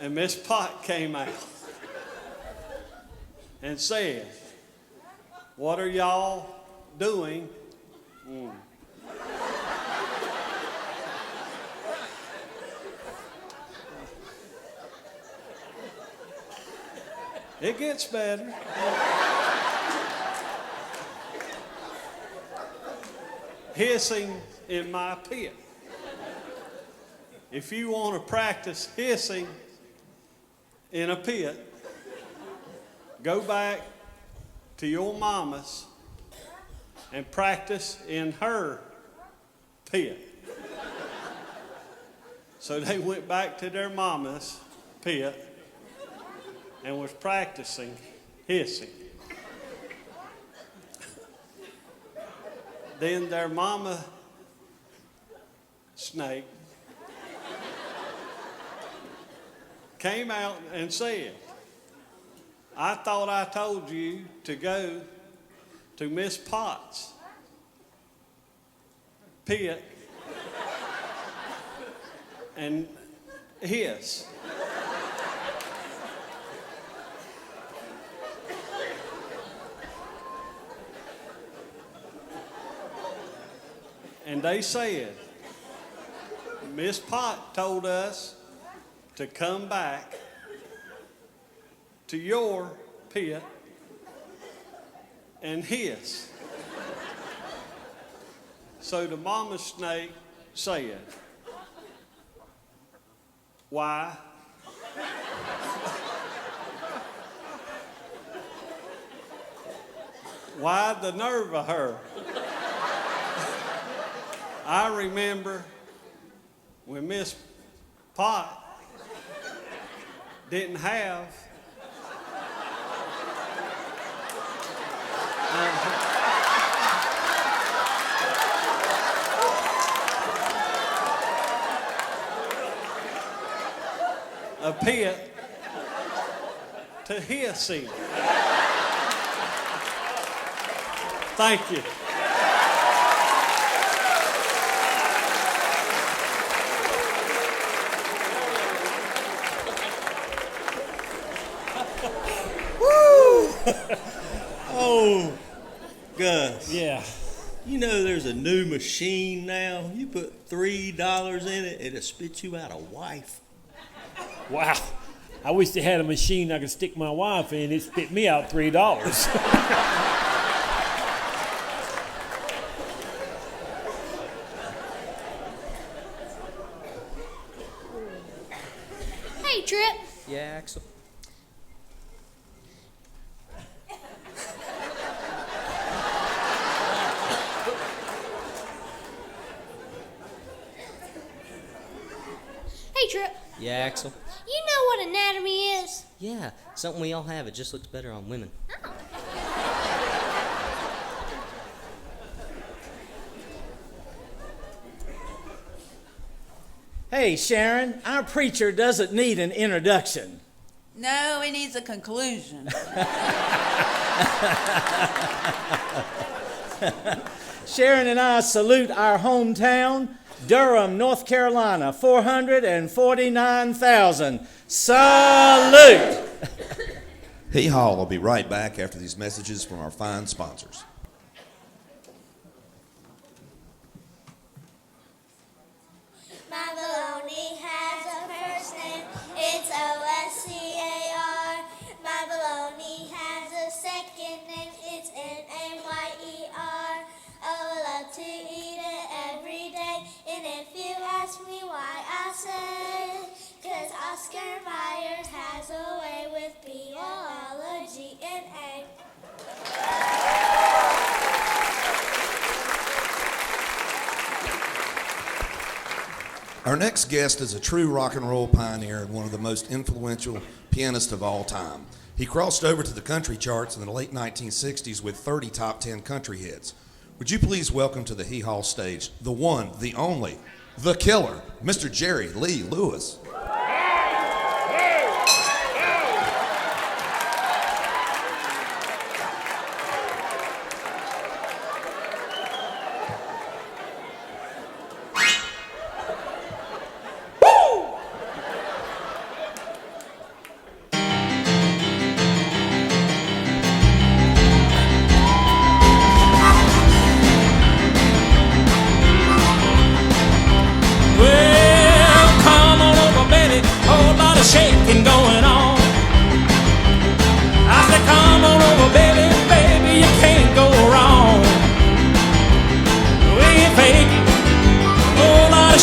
And Miss Pot came out and said, "What are y'all doing?" It gets better. Hissing in my pit. If you want to practice hissing in a pit, go back to your mama's and practice in her pit. So they went back to their mama's pit and was practicing hissing. Then their mama snake came out and said, "I thought I told you to go to Miss Potts' pit and hiss." And they said, "Miss Pot told us to come back to your pit and hiss." So the mama snake said, "Why?" Why the nerve of her? I remember when Miss Pot didn't have a pit to hiss in. Thank you. Oh, Gus. Yeah. You know there's a new machine now. You put $3 in it, it'll spit you out a wife. Wow. I wish they had a machine I could stick my wife in. It spit me out $3. Hey, Trip. Yeah, Axel. Hey, Trip. Yeah, Axel. You know what anatomy is? Yeah, something we all have. It just looks better on women. Hey, Sharon, our preacher doesn't need an introduction. No, he needs a conclusion. Sharon and I salute our hometown, Durham, North Carolina, 449,000. Salute! HeeHaw will be right back after these messages from our fine sponsors. My baloney has a first name, it's O-S-C-A-R. My baloney has a second name, it's N-A-Y-E-R. Oh, I love to eat it every day, and if you ask me why, I say, 'cause Oscar Myers has a way with biology and A. Our next guest is a true rock and roll pioneer and one of the most influential pianists of all time. He crossed over to the country charts in the late 1960s with 30 top 10 country hits. Would you please welcome to the HeeHaw stage the one, the only, the killer, Mr. Jerry Lee Lewis.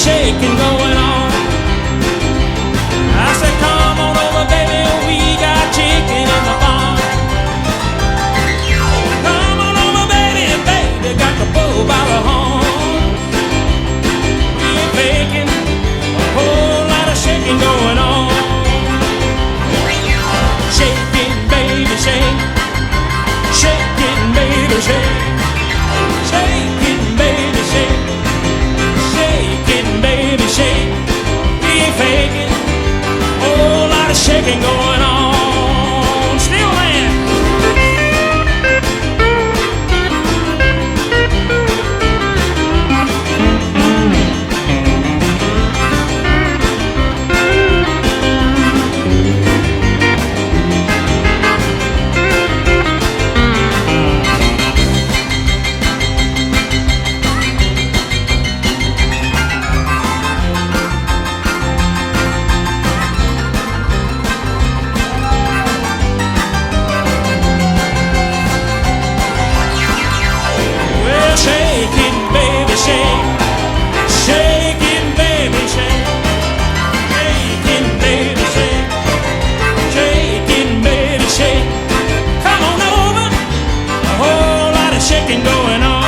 shaking going on. I said, come on over, baby, we got chicken in the barn. Come on over, baby, baby, got the bull by the horn. We ain't making a whole lot of shaking going on. Shaking, baby, shake. Shaking, baby, shake. Shaking, baby, shake. Shaking, baby, shake. We ain't faking. Whole lot of shaking going on. Still man. Well, shaking, baby, shake. Shaking, baby, shake. Shaking, baby, shake. Shaking, baby, shake. Come on over. A whole lot of shaking going on.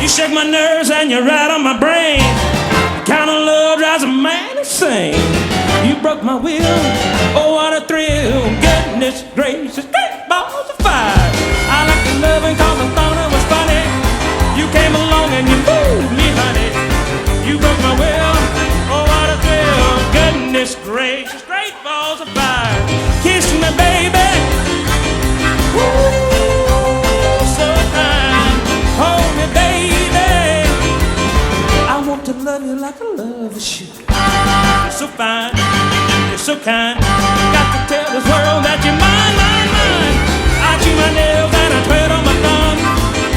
You shake my nerves and you're right on my brain. The kind of love drives a man insane. You broke my will, oh what a thrill. Goodness gracious, great balls of fire. I like the loving cause I thought it was funny. You came along and you fooled me, honey. You broke my will, oh what a thrill. Goodness gracious, great balls of fire. Kiss me, baby. Ooh, so fine. Hold me, baby. I want to love you like a lover should. You're so fine, you're so kind. Got to tell this world that you're mine, mine, mine. I chew my nails and I tread on my thumb.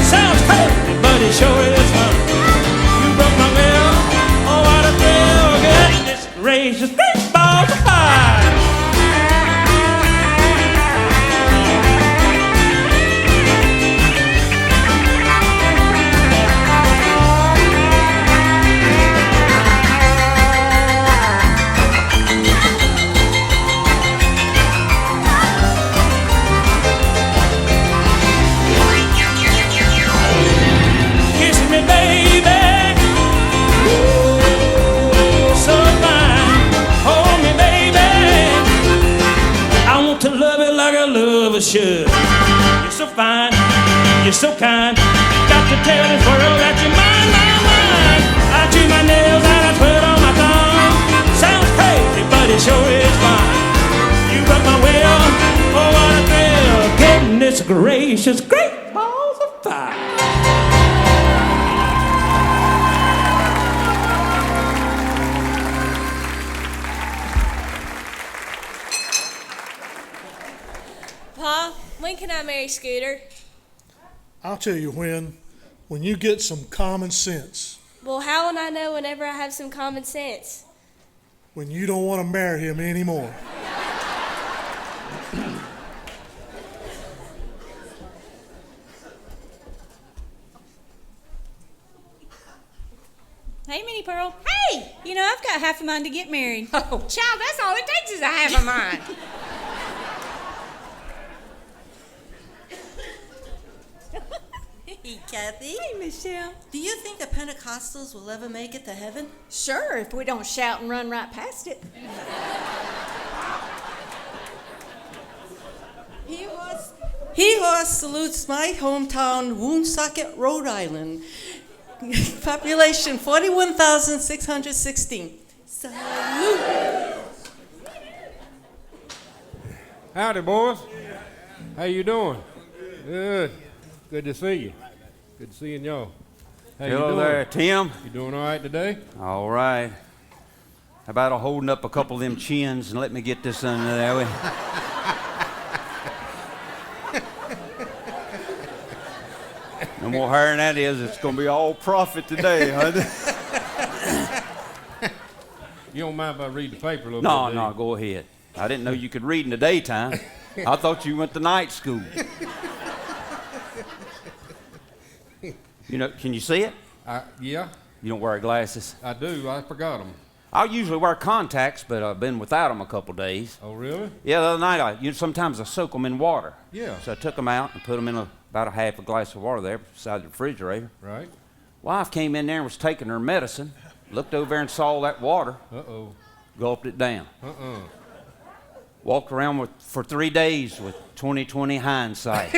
Sounds crazy, but it sure is fun. You broke my will, oh what a thrill. Goodness gracious, great balls of fire. Kiss me, baby. Ooh, so fine. Hold me, baby. I want to love you like a lover should. You're so fine, you're so kind. Got to tell this world that you're mine, mine, mine. I chew my nails and I tread on my thumb. Sounds crazy, but it sure is fine. You broke my will, oh what a thrill. Goodness gracious, great balls of fire. Pa, when can I marry Scooter? I'll tell you when you get some common sense, Well, how will I know whenever I have some common sense? when you don't want to marry him anymore. Hey, Minnie Pearl. Hey! You know, I've got half a mind to get married. Oh, child, that's all it takes is a half a mind. Hey, Kathy. Hey, Michelle. Do you think the Pentecostals will ever make it to heaven? Sure, if we don't shout and run right past it. HeeHaw salutes my hometown, Woonsocket, Rhode Island. Population 41,616. Salute. Howdy, boys. How you doing? Good. Good to see you. Good seeing y'all. How you Hello doing? there, Tim. You doing all right today? All right. How about holding up a couple of them chins and let me get this under there? No more higher than that is. It's going to be all profit today, huh? You don't mind if I read the paper a little bit? No, go ahead. I didn't know you could read in the daytime. I thought you went to night school. You know, can you see it? Yeah. You don't wear glasses? I do. I forgot them. I usually wear contacts, but I've been without them a couple days. Oh, really? Yeah, the other night, sometimes I soak them in water. Yeah. So I took them out and put them in about a half a glass of water there beside the refrigerator. Right. Wife came in there and was taking her medicine, looked over there and saw that water. Uh-oh. Gulped it down. Uh-uh. Walked around for 3 days with 20/20 hindsight.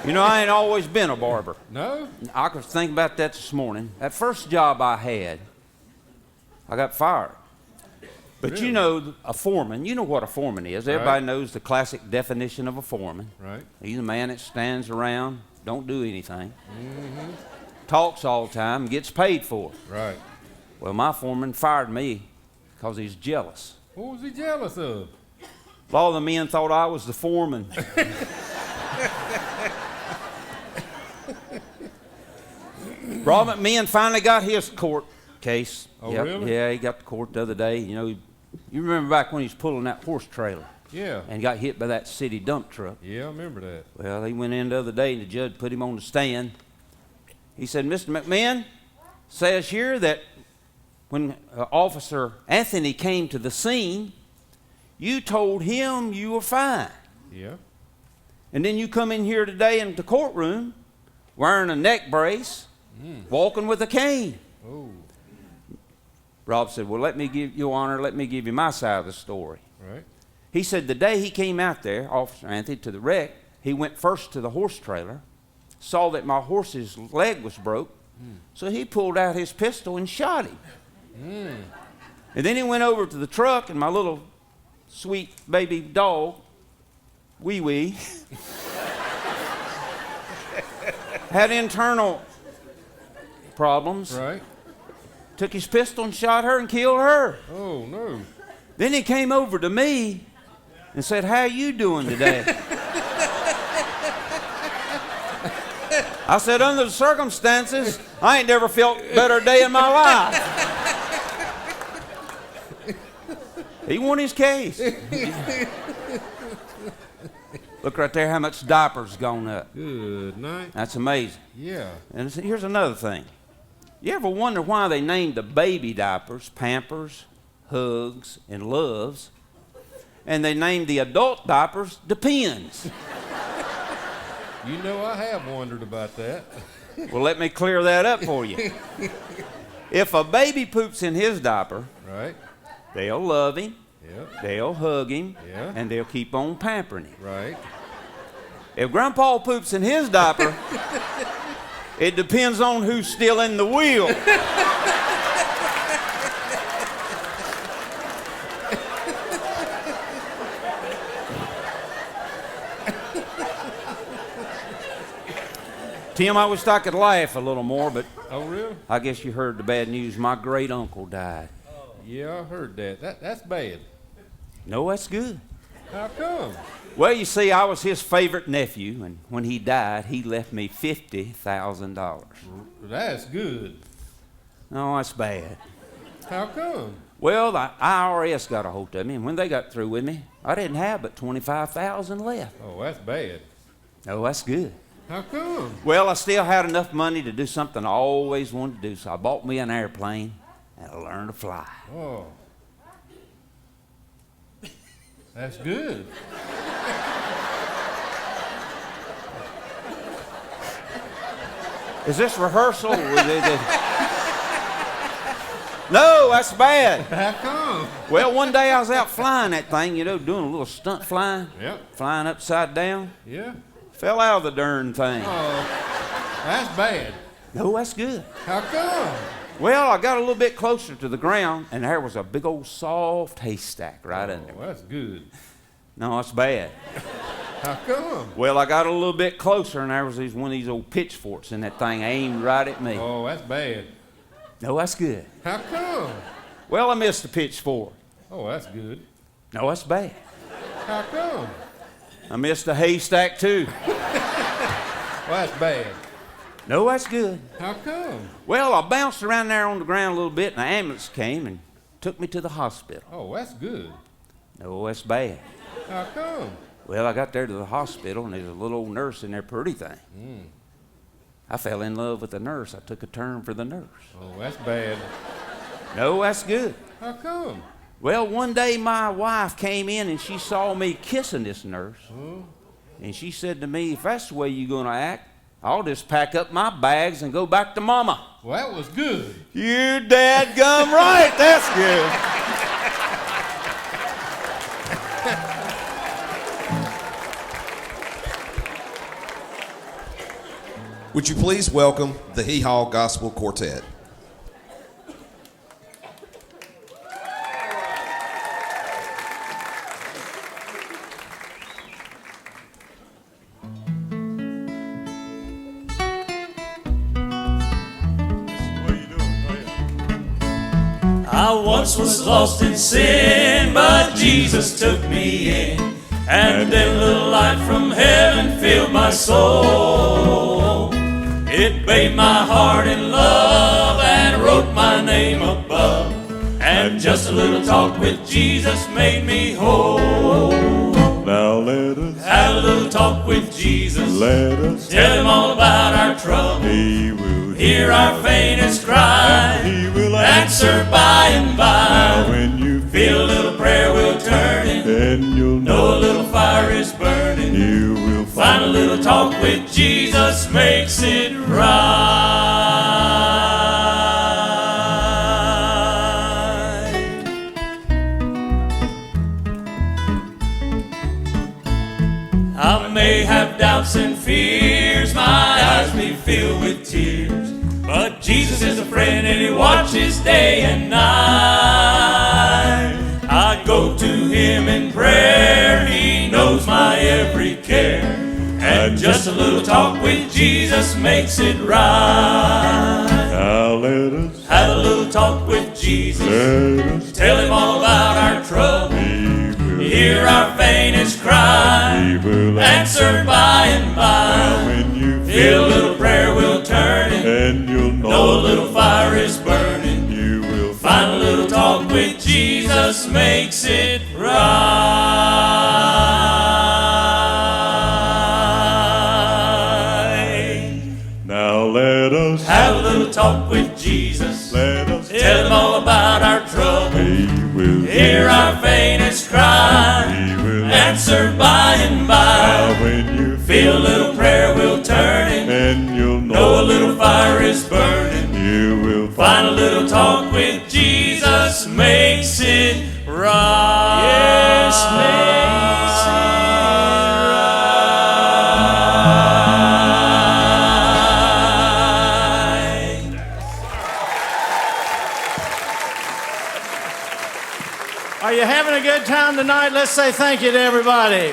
You know, I ain't always been a barber. No? I was thinking about that this morning. That first job I had, I got fired. But Really? you know, a foreman, you know what a foreman is. Everybody knows the classic definition of a foreman. Right. He's a man that stands around, don't do anything, Mm-hmm. talks all the time, and gets paid for it. Right. Well, my foreman fired me because he's jealous. What was he jealous of? A lot of the men thought I was the foreman. Robert Min finally got his court case. Oh, really? Yeah, he got to court the other day. You know, you remember back when he was pulling that horse trailer? Yeah. And got hit by that city dump truck. Yeah, I remember that. Well, he went in the other day and the judge put him on the stand. He said, Mr. McMahon says here that when Officer Anthony came to the scene, you told him you were fine. Yeah. And then you come in here today in the courtroom wearing a neck brace, walking with a cane. Oh. Rob said, well, Your Honor, let me give you my side of the story. Right. He said the day he came out there, Officer Anthony, to the wreck, he went first to the horse trailer, saw that my horse's leg was broke, so he pulled out his pistol and shot him. And then he went over to the truck, and my little sweet baby dog, Wee Wee, had internal problems. Right. Took his pistol and shot her and killed her. Oh, no. Then he came over to me and said, how you doing today? I said, under the circumstances, I ain't never felt a better day in my life. He won his case. Look right there how much diapers gone up. Good night. That's amazing. Yeah. And here's another thing. You ever wonder why they named the baby diapers Pampers, Hugs, and Loves, and they named the adult diapers Depends? You know I have wondered about that. Well, let me clear that up for you. If a baby poops in his diaper, Right. they'll love him, Yeah. they'll hug him, Yeah. and they'll keep on pampering him. Right. If Grandpa poops in his diaper, it depends on who's still in the wheel. Tim, I wish I could laugh a little more, but Oh, really? I guess you heard the bad news. My great uncle died. Yeah, I heard that. That's bad. No, that's good. How come? Well, you see, I was his favorite nephew, and when he died, he left me $50,000. That's good. No, that's bad. How come? Well, the IRS got a hold of me, and when they got through with me, I didn't have but $25,000 left. Oh, that's bad. No, that's good. How come? Well, I still had enough money to do something I always wanted to do, so I bought me an airplane, and I learned to fly. Oh. That's good. Is this rehearsal? No, that's bad. How come? Well, one day I was out flying that thing, you know, doing a little stunt flying. Yep. Flying upside down. Yeah. Fell out of the darn thing. Oh, that's bad. No, that's good. How come? Well, I got a little bit closer to the ground, and there was a big old soft haystack right under me. Oh, that's good. No, that's bad. How come? Well, I got a little bit closer, and there was one of these old pitchforks, and that thing aimed right at me. Oh, that's bad. No, that's good. How come? Well, I missed the pitchfork. Oh, that's good. No, that's bad. How come? I missed the haystack, too. Well, that's bad. No, that's good. How come? Well, I bounced around there on the ground a little bit, and the ambulance came and took me to the hospital. Oh, that's good. No, that's bad. How come? Well, I got there to the hospital, and there's a little old nurse in there, pretty thing. I fell in love with the nurse. I took a turn for the nurse. Oh, that's bad. No, that's good. How come? Well, one day my wife came in, and she saw me kissing this nurse. And she said to me, if that's the way you're going to act, I'll just pack up my bags and go back to Mama. Well, that was good. You're dadgum right. That's good. Would you please welcome the HeeHaw Gospel Quartet? I once was lost in sin, but Jesus took me in, and then a little light from heaven filled my soul. It bathed my heart in love and wrote my name above, and just a little talk with Jesus made me whole. Now let us have a little talk with Jesus. Let us tell him all about our trouble. He will hear our faintest cry. He will answer by and by. Now when you feel a little prayer will turn in, then you'll know a little fire is burning. You will find a little talk with Jesus makes it right. I may have doubts and fears, my eyes may fill with tears, but Jesus is a friend and he watches day and night. I go to him in prayer, he knows my every care, and just a little talk with Jesus makes it right. Now let us have a little talk with Jesus. Let us tell him all about our trouble. Hear our faintest cry. He will answer by and by. When you feel a little prayer will turn in, and you'll know a little fire is burning. You will find a little talk with Jesus makes it right. Now let us have a little talk with Jesus. Let us tell him all about our trouble. He will hear our faintest cry. He will answer by and by. Now when you feel a little prayer will turn in, and you'll know a little fire is burning. You will find a little talk with Jesus makes it right. Yes, makes it right. Are you having a good time tonight? Let's say thank you to everybody.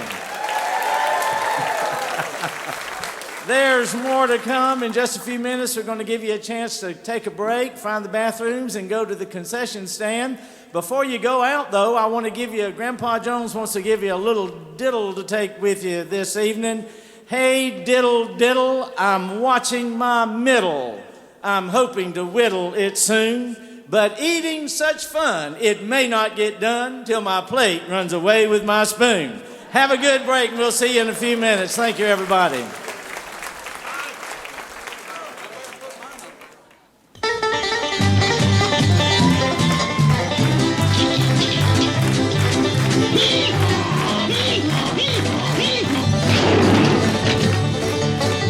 There's more to come. In just a few minutes, we're going to give you a chance to take a break, find the bathrooms, and go to the concession stand. Before you go out, though, I want to give you, Grandpa Jones wants to give you a little diddle to take with you this evening. Hey, diddle, diddle, I'm watching my middle. I'm hoping to whittle it soon, but eating such fun, it may not get done till my plate runs away with my spoon. Have a good break, and we'll see you in a few minutes. Thank you, everybody.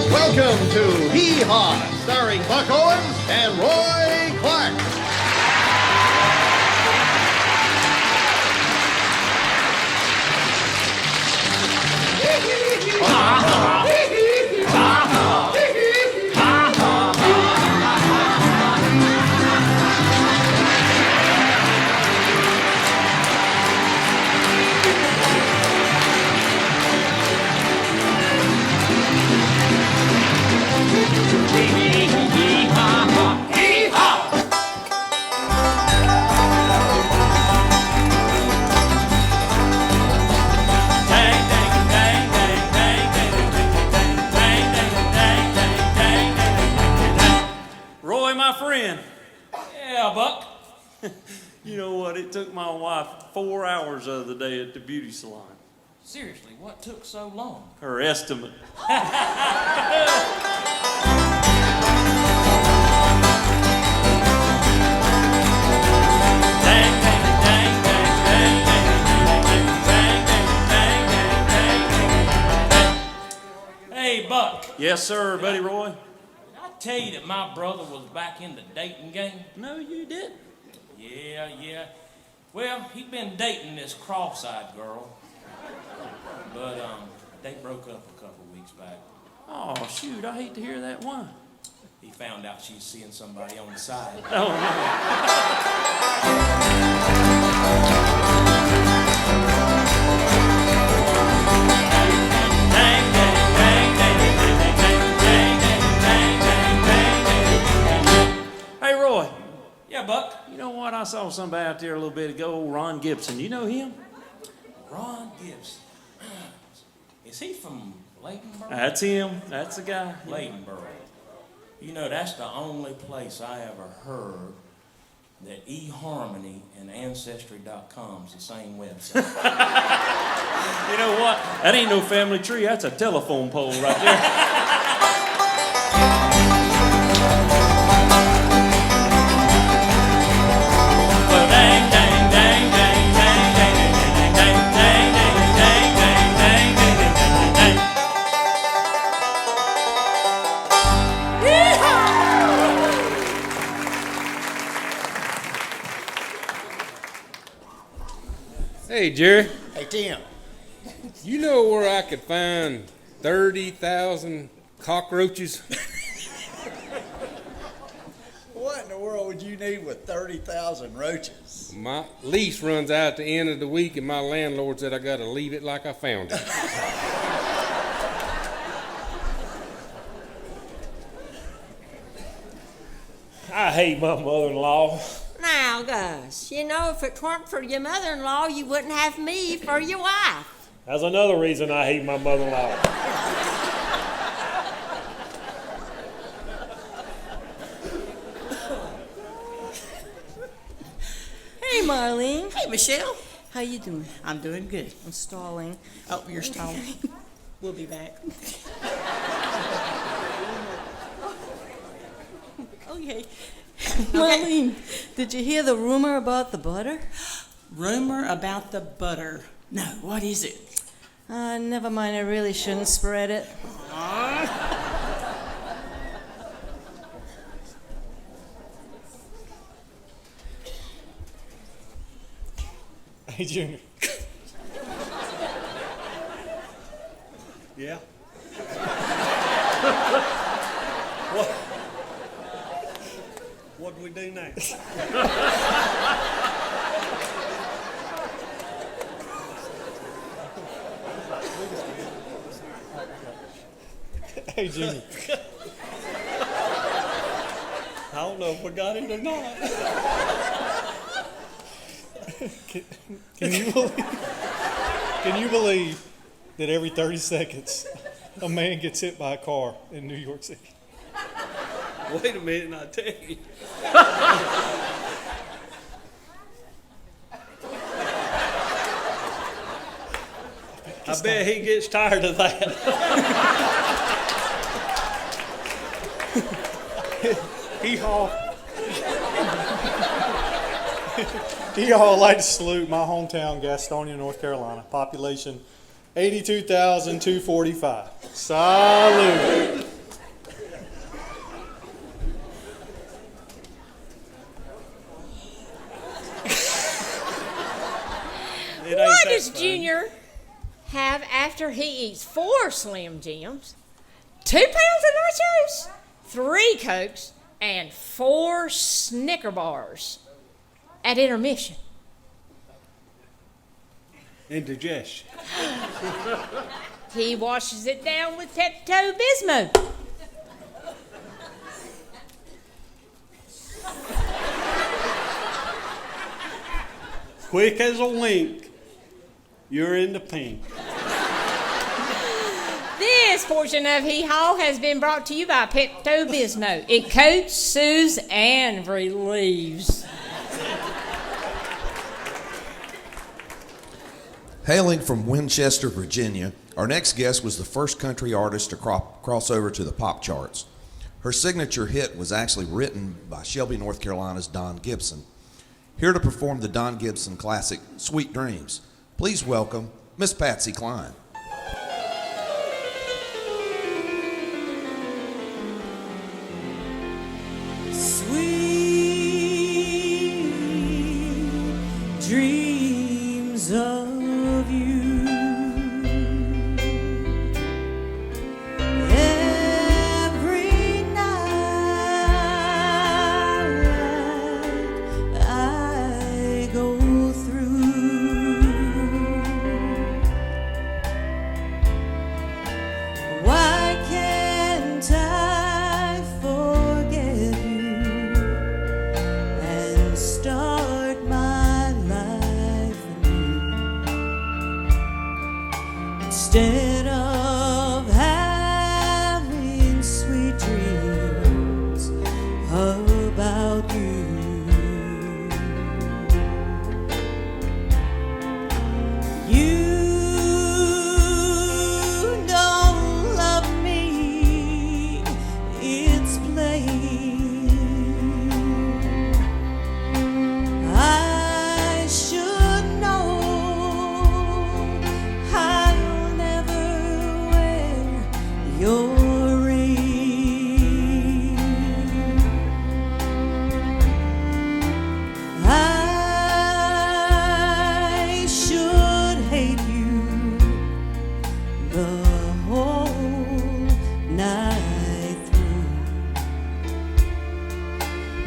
Welcome to HeeHaw, starring Buck Owens and Roy Clark. Hee-haw! You know what? It took my wife 4 hours the other day at the beauty salon. Seriously, what took so long? Her estimate. Hey, Buck. Yes, sir, Buddy Roy. Did I tell you that my brother was back in the dating game? No, you didn't. Yeah. Well, he'd been dating this cross-eyed girl. But, they broke up a couple weeks back. Oh, shoot, I hate to hear that. Why? He found out she's seeing somebody on the side. Oh, Hey, Roy. Yeah, Buck. You know what? I saw somebody out there a little bit ago, old Ron Gibson. You know him? Ron Gibson. Is he from Laytonboro? That's him. That's the guy. Laytonboro. You know, that's the only place I ever heard that eHarmony and Ancestry.com's the same website. You know what? That ain't no family tree. That's a telephone pole right there. Hey, Jerry. Hey, Tim. You know where I could find 30,000 cockroaches? What in the world would you need with 30,000 roaches? My lease runs out at the end of the week, and my landlord said I got to leave it like I found it. I hate my mother-in-law. Now, Gus, you know, if it weren't for your mother-in-law, you wouldn't have me for your wife. That's another reason I hate my mother-in-law. Hey, Marlene. Hey, Michelle. How you doing? I'm doing good. I'm stalling. Oh, you're stalling. We'll be back. Okay. Marlene, did you hear the rumor about the butter? Rumor about the butter. No, what is it? Never mind, I really shouldn't spread it. Hey, Junior. Yeah? What do we do next? Hey, Junior. I don't know if we got it or not. Can you believe that every 30 seconds a man gets hit by a car in New York City? Wait a minute and I'll tell you. I bet he gets tired of that. HeeHaw would like to salute my hometown, Gastonia, North Carolina. Population 82,245. Salute. What does Junior have after he eats 4 Slim Jims, 2 pounds of nachos, 3 Cokes, and 4 Snicker bars at intermission? Indigestion. He washes it down with Pepto-Bismol. Quick as a wink, you're in the pink. This portion of HeeHaw has been brought to you by Pepto-Bismol. It coats, soothes, and relieves. Hailing from Winchester, Virginia, our next guest was the first country artist to cross over to the pop charts. Her signature hit was actually written by Shelby, North Carolina's Don Gibson. Here to perform the Don Gibson classic, Sweet Dreams, please welcome Miss Patsy Cline. Sweet dreams of you. Every night I go through. Why can't I forget you and start my life anew? Instead of having sweet dreams about you. You don't love me, it's plain. I should know I'll never wear your ring. I should hate you the whole night through.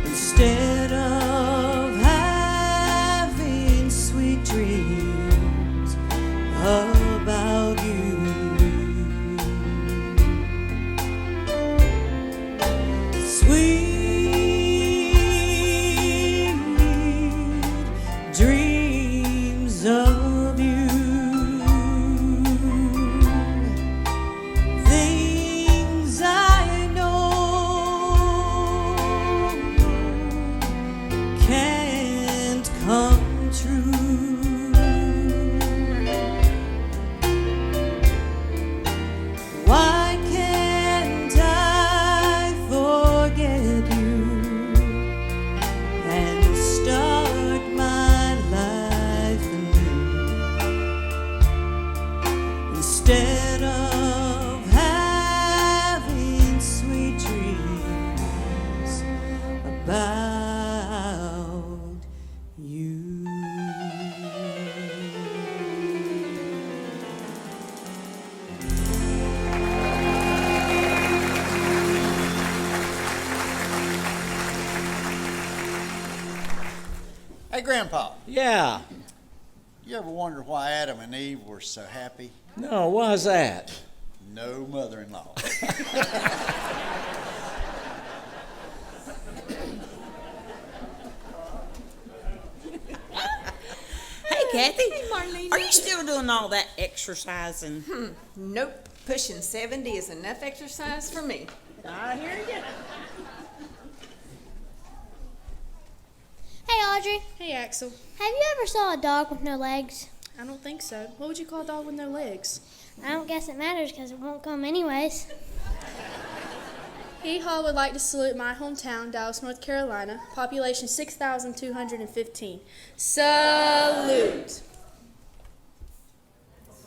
Instead of having sweet dreams about you. Sweet dreams of you. Things I know can't come true. Why can't I forget you and start my life anew? Instead of having sweet dreams about you. Hey, Grandpa, Yeah. you ever wonder why Adam and Eve were so happy? No, why's that? No mother-in-law. Hey, Kathy. Hey, Marlene. Are you still doing all that exercising? Nope. Pushing 70 is enough exercise for me. I hear you. Hey, Audrey. Hey, Axel. Have you ever saw a dog with no legs? I don't think so. What would you call a dog with no legs? I don't guess it matters because it won't come anyways. HeeHaw would like to salute my hometown, Dallas, North Carolina, population 6,215. Salute.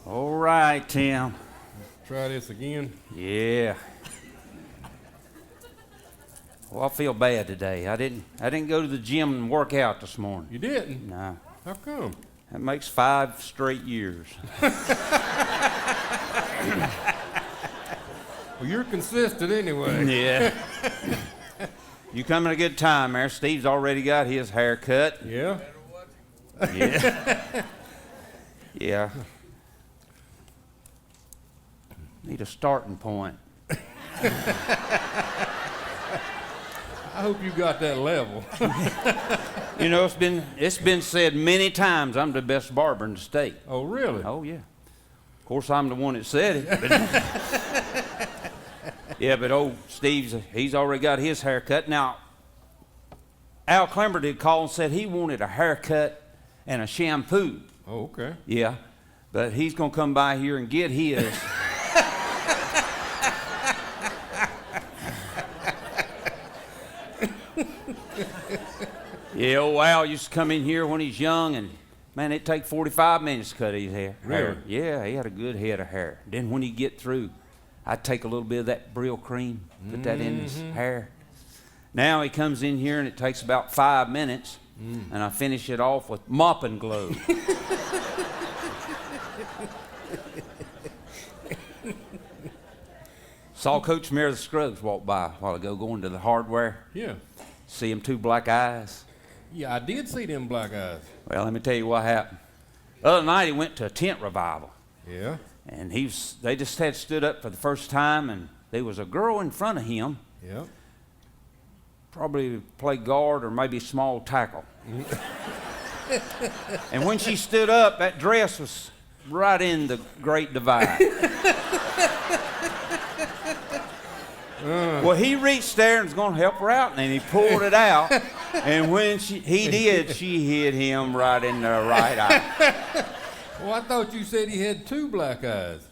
All right, Tim. Try this again. Yeah. Well, I feel bad today. I didn't go to the gym and work out this morning. You didn't? No. How come? That makes 5 straight years. Well, you're consistent anyway. Yeah. You come at a good time there. Steve's already got his hair cut. Yeah? Yeah. Yeah. Need a starting point. I hope you got that level. You know, it's been said many times I'm the best barber in the state. Oh, really? Oh, yeah. Of course, I'm the one that said it. But yeah, but old he's already got his hair cut. Now, Al Clember did call and said he wanted a haircut and a shampoo. Oh, okay. Yeah. But he's going to come by here and get his. Yeah, old Al used to come in here when he's young, and man, it'd take 45 minutes to cut his hair. Really? Yeah, he had a good head of hair. Then when he'd get through, I'd take a little bit of that Brill cream, put that in his hair. Now he comes in here and it takes about 5 minutes, and I finish it off with mopping glue. Saw Coach Meredith Scruggs walk by a while ago going to the hardware. Yeah. See him 2 black eyes. Yeah, I did see them black eyes. Well, let me tell you what happened. The other night he went to a tent revival. Yeah. And they just had stood up for the first time, and there was a girl in front of him. Yeah. Probably played guard or maybe small tackle. And when she stood up, that dress was right in the Great Divide. Well, he reached there and was going to help her out, and then he pulled it out. And when he did, she hit him right in the right eye. Well, I thought you said he had 2 black eyes.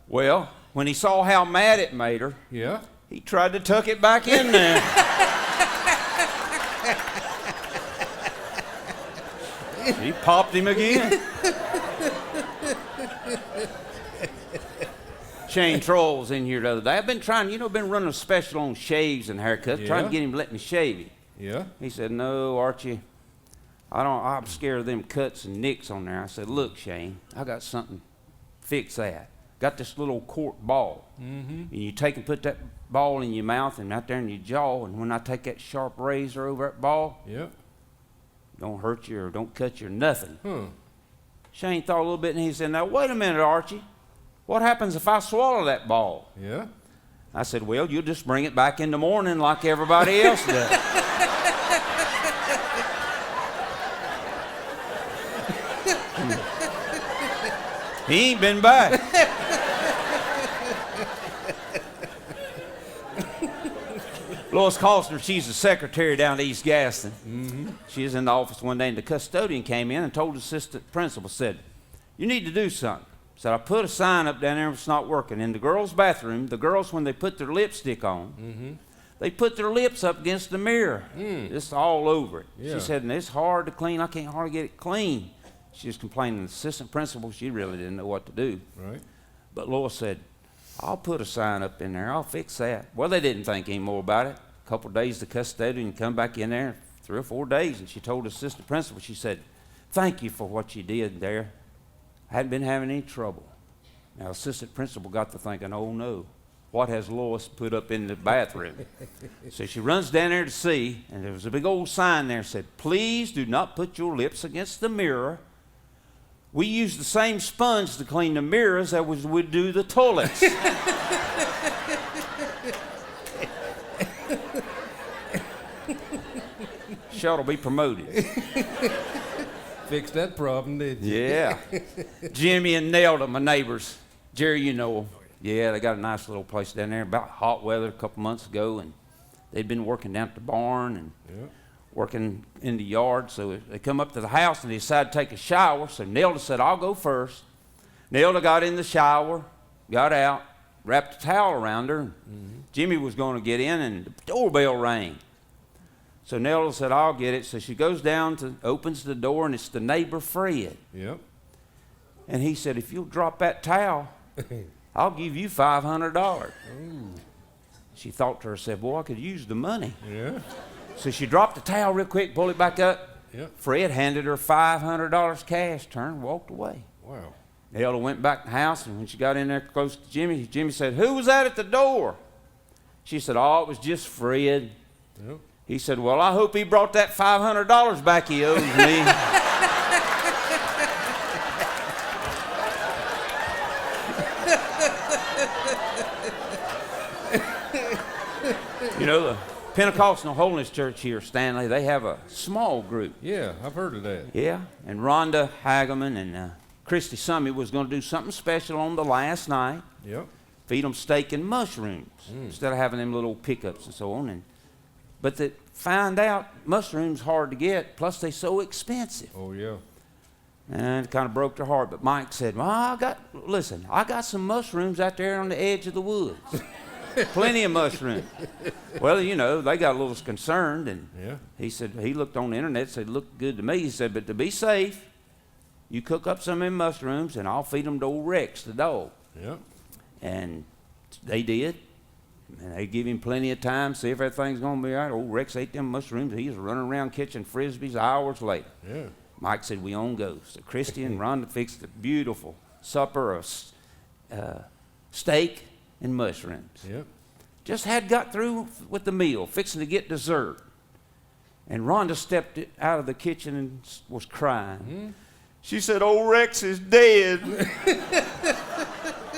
Well, when he saw how mad it made her, yeah, he tried to tuck it back in there. He popped him again. Shane Troll's in here the other day. I've been trying, been running a special on shaves and haircuts, trying to get him to let me shave him. Yeah. He said, "No, Archie, I'm scared of them cuts and nicks on there." I said, "Look, Shane, I got something. Fix that. Got this little quart ball. And you take and put that ball in your mouth and out there in your jaw, and when I take that sharp razor over that ball, don't hurt you or don't cut you or nothing." Shane thought a little bit, and he said, "Now, wait a minute, Archie. What happens if I swallow that ball?" Yeah. I said, "Well, you'll just bring it back in the morning like everybody else does." He ain't been back. Lois Costner, she's the secretary down at East Gaston. She was in the office one day, and the custodian came in and told the assistant principal, said, "You need to do something." Said, "I put a sign up down there, it's not working. In the girls' bathroom, the girls, when they put their lipstick on, they put their lips up against the mirror. It's all over it." Yeah. She said, "And it's hard to clean. I can't hardly get it clean." She was complaining to the assistant principal. She really didn't know what to do. Right. But Lois said, "I'll put a sign up in there. I'll fix that." Well, they didn't think any more about it. A couple of days, the custodian come back in there, 3 or 4 days, and she told the assistant principal, she said, "Thank you for what you did there. I hadn't been having any trouble." Now, assistant principal got to thinking, "Oh no, what has Lois put up in the bathroom?" So she runs down there to see, and there was a big old sign there that said, "Please do not put your lips against the mirror. We use the same sponge to clean the mirrors that we do the toilets." Shut'll be promoted. Fixed that problem, did you? Yeah. Jimmy and Nelda, my neighbors. Jerry, you know them. Yeah, they got a nice little place down there. About hot weather a couple months ago, and they'd been working down at the barn and working in the yard. So they come up to the house and they decided to take a shower. So Nelda said, "I'll go first." Nelda got in the shower, got out, wrapped a towel around her. Jimmy was going to get in, and the doorbell rang. So Nelda said, "I'll get it." So she goes down, opens the door, and it's the neighbor Fred. Yep. And he said, "If you'll drop that towel, I'll give you $500. She thought to herself, "Boy, I could use the money." Yeah. So she dropped the towel real quick, pulled it back up. Yep. Fred handed her $500 cash, turned, walked away. Wow. Nelda went back to the house, and when she got in there close to Jimmy, Jimmy said, "Who was that at the door?" She said, "Oh, it was just Fred." Yep. He said, "Well, I hope he brought that $500 back he owes me." You know, the Pentecostal Holiness Church here, Stanley, they have a small group. Yeah, I've heard of that. Yeah, and Rhonda Hageman and Christy Summey was going to do something special on the last night. Yep. Feed them steak and mushrooms instead of having them little pickups and so on. But they find out mushrooms hard to get, plus they're so expensive. Oh, yeah. And it kind of broke their heart. But Mike said, well, I got some mushrooms out there on the edge of the woods. Plenty of mushrooms. Well, you know, they got a little concerned, and he said, he looked on the internet, said, looked good to me. He said, but to be safe, you cook up some of them mushrooms, and I'll feed them to old Rex, the dog. Yeah. And they did. And they give him plenty of time, see if everything's going to be all right. Old Rex ate them mushrooms. He was running around catching frisbees hours later. Yeah. Mike said, we on go. So Christy and Rhonda fixed a beautiful supper of steak and mushrooms. Yep. Just had got through with the meal, fixing to get dessert. And Rhonda stepped out of the kitchen and was crying. Mm-hmm. She said, old Rex is dead.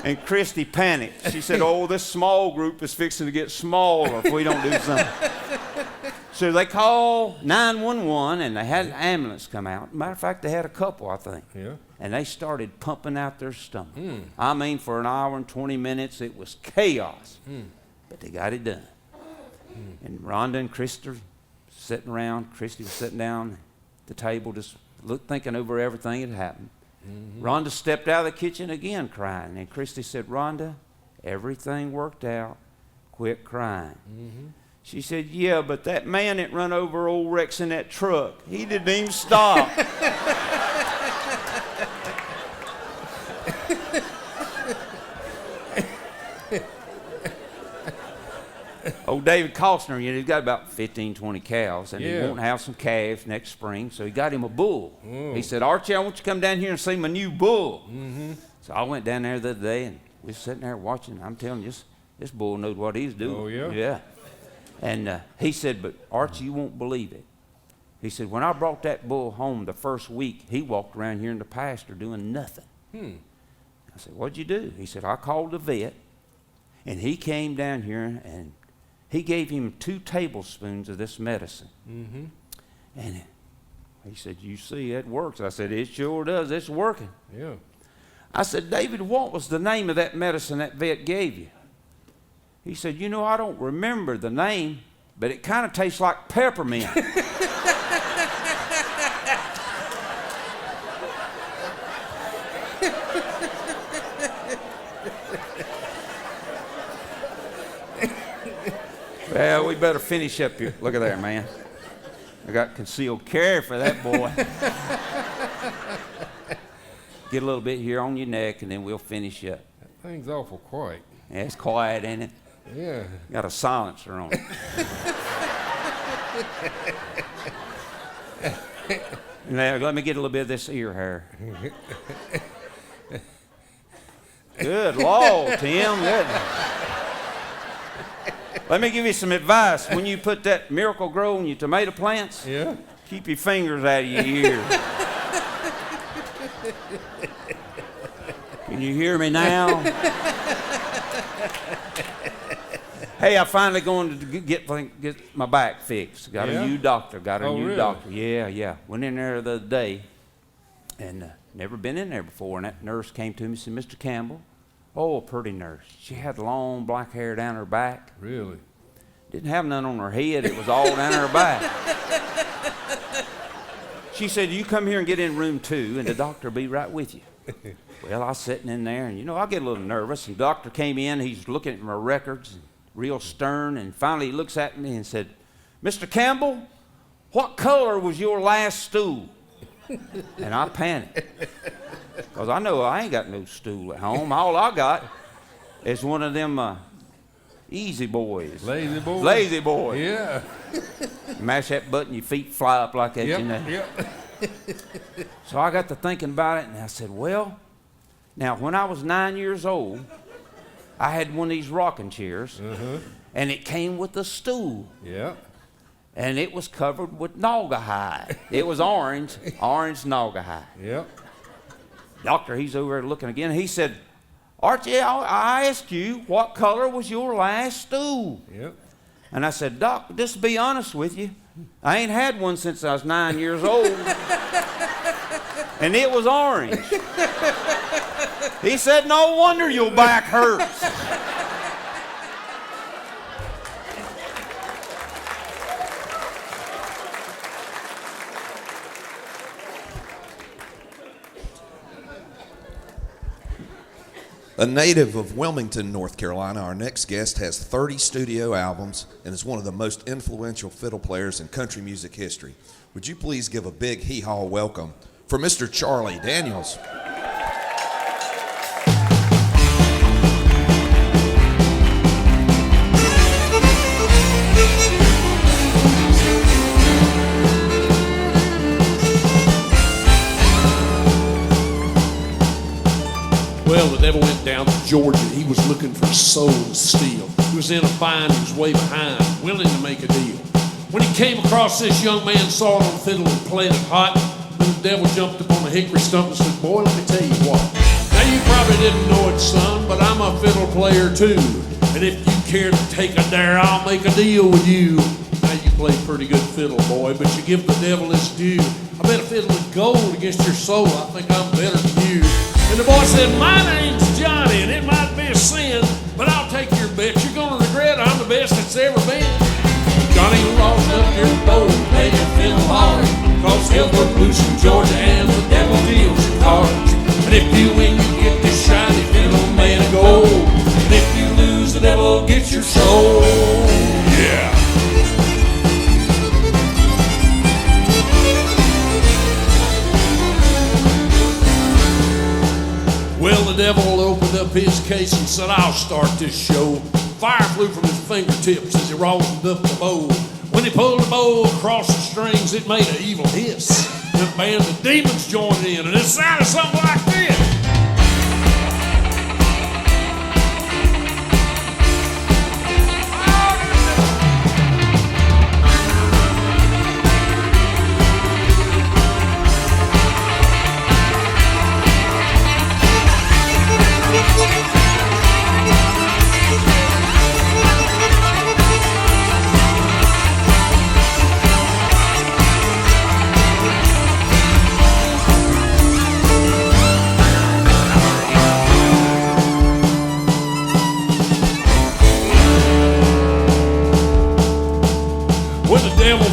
And Christy panicked. She said, oh, this small group is fixing to get smaller if we don't do something. So they called 911, and they had an ambulance come out. Matter of fact, they had a couple, I think. Yeah. And they started pumping out their stomach. I mean, for an hour and 20 minutes, it was chaos. But they got it done. And Rhonda and Christy were sitting around. Christy was sitting down at the table, just thinking over everything that happened. Rhonda stepped out of the kitchen again crying. And Christy said, Rhonda, everything worked out. Quit crying. She said, yeah, but that man that run over old Rex in that truck, he didn't even stop. Old David Costner, you know, he's got about 15, 20 cows, and he wanted to have some calves next spring, so he got him a bull. He said, Archie, I want you to come down here and see my new bull. So I went down there the other day, and we were sitting there watching. I'm telling you, this bull knows what he's doing. Oh, yeah? Yeah. And he said, but Archie, you won't believe it. He said, when I brought that bull home the first week, he walked around here in the pasture doing nothing. I said, what'd you do? He said, I called the vet, and he came down here, and he gave him 2 tablespoons of this medicine. And he said, you see, it works. I said, it sure does. It's working. Yeah. I said, David, what was the name of that medicine that vet gave you? He said, you know, I don't remember the name, but it kind of tastes like peppermint. Well, we better finish up here. Look at there, man. I got concealed carry for that boy. Get a little bit here on your neck, and then we'll finish up. That thing's awful quiet. Yeah, it's quiet, ain't it? Yeah. Got a silencer on it. Now, let me get a little bit of this ear hair. Good Lord, Tim. Good. Let me give you some advice. When you put that Miracle Grow in your tomato plants, keep your fingers out of your ears. Can you hear me now? Hey, I'm finally going to get my back fixed. Got a new doctor. Doctor. Yeah. Went in there the other day, and never been in there before. And that nurse came to me and said, Mr. Campbell, oh, a pretty nurse. She had long black hair down her back. Really? Didn't have none on her head. It was all down her back. She said, you come here and get in room 2, and the doctor will be right with you. Well, I was sitting in there, and, you know, I get a little nervous. And the doctor came in. He's looking at my records, real stern. And finally, he looks at me and said, Mr. Campbell, what color was your last stool? And I panicked. Because I know I ain't got no stool at home. All I got is one of them easy boys. Lazy boys? Lazy boys. Yeah. Mash that button, your feet fly up like that, you know. Yep. So I got to thinking about it, and I said, well, now when I was 9 years old, I had one of these rocking chairs, and it came with a stool. Yeah. And it was covered with naugahyde. It was orange naugahyde. Yep. Doctor, he's over there looking again. He said, Archie, I asked you, what color was your last stool? Yep. And I said, Doc, just to be honest with you, I ain't had one since I was 9 years old. And it was orange. He said, no wonder your back hurts. A native of Wilmington, North Carolina, our next guest has 30 studio albums and is one of the most influential fiddle players in country music history. Would you please give a big hee-haw welcome for Mr. Charlie Daniels? Well, the devil went down to Georgia. He was looking for soul to steal. He was in a bind, he was way behind, willing to make a deal. When he came across this young man, saw it on fiddle and played it hot, then the devil jumped up on a hickory stump and said, boy, let me tell you what. Now, you probably didn't know it, son, but I'm a fiddle player too. And if you care to take a dare, I'll make a deal with you. Now, you play pretty good fiddle, boy, but you give the devil his due. I bet a fiddle of gold against your soul, I think I'm better than you. And the boy said, my name's Johnny, and it might be a sin, but I'll take your bet. You're gonna regret I'm the best that's ever been. Johnny lost up your bow, made your fiddle holler, 'cause hell broke loose in Georgia and the devil deals your cards. And if you win, you get this shiny fiddle made of gold. And if you lose, the devil gets your soul. Yeah. Well, the devil opened up his case and said, I'll start this show. Fire flew from his fingertips as he rosined up the bow. When he pulled the bow across the strings, it made an evil hiss. The band of demons joined in, and it sounded something like this.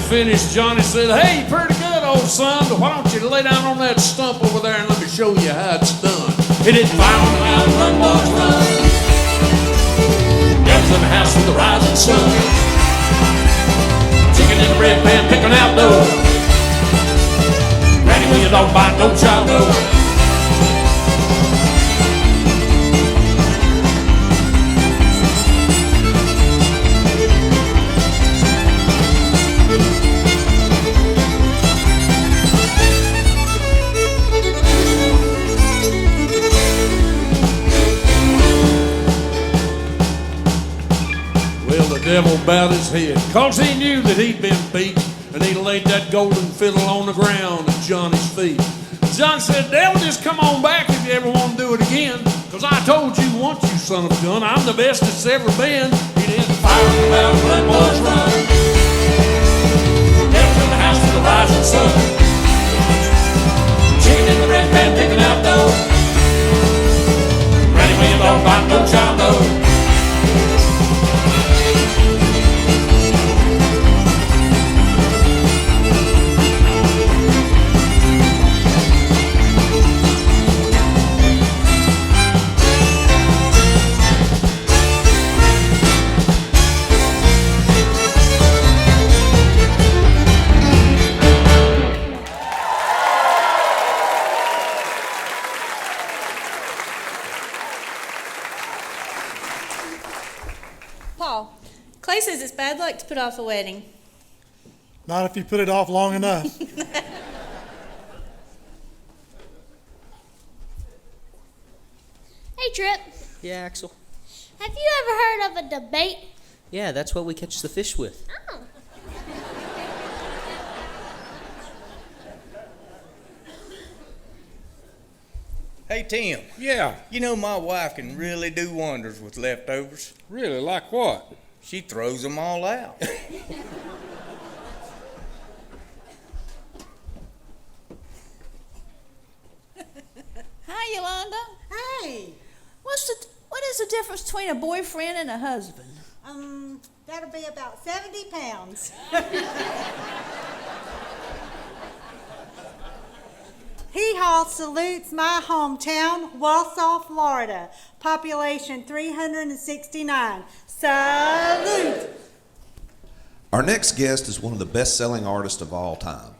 Finished, Johnny said, hey, pretty good, old son, but why don't you lay down on that stump over there and let me show you how it's done. He didn't fire on the mountain, run, boys, run. Devil's in the house with the rising sun. Chicken in the bread pan, picking out dough. Granny, when you don't bite, no child know. The devil bowed his head, 'cause he knew that he'd been beat, and he laid that golden fiddle on the ground at Johnny's feet. John said, devil, just come on back if you ever want to do it again, 'cause I told you once, you son of a gun, I'm the best that's ever been. He didn't fire on the mountain, let boys run. Devil's in the house with the rising sun. Chicken in the red pan, picking out dough. Granny, when you don't bite, no child knows. Clay says it's bad luck to put off a wedding. Not if you put it off long enough. Hey, Trip. Yeah, Axel. Have you ever heard of a debate? Yeah, that's what we catch the fish with. Oh. Hey, Tim. Yeah. You know my wife can really do wonders with leftovers. Really? Like what? She throws them all out. Hi, Yolanda. Hey. What is the difference between a boyfriend and a husband? That'll be about 70 pounds. HeeHaw salutes my hometown, Wausau, Florida. Population 369. Salute! Our next guest is one of the best-selling artists of all time.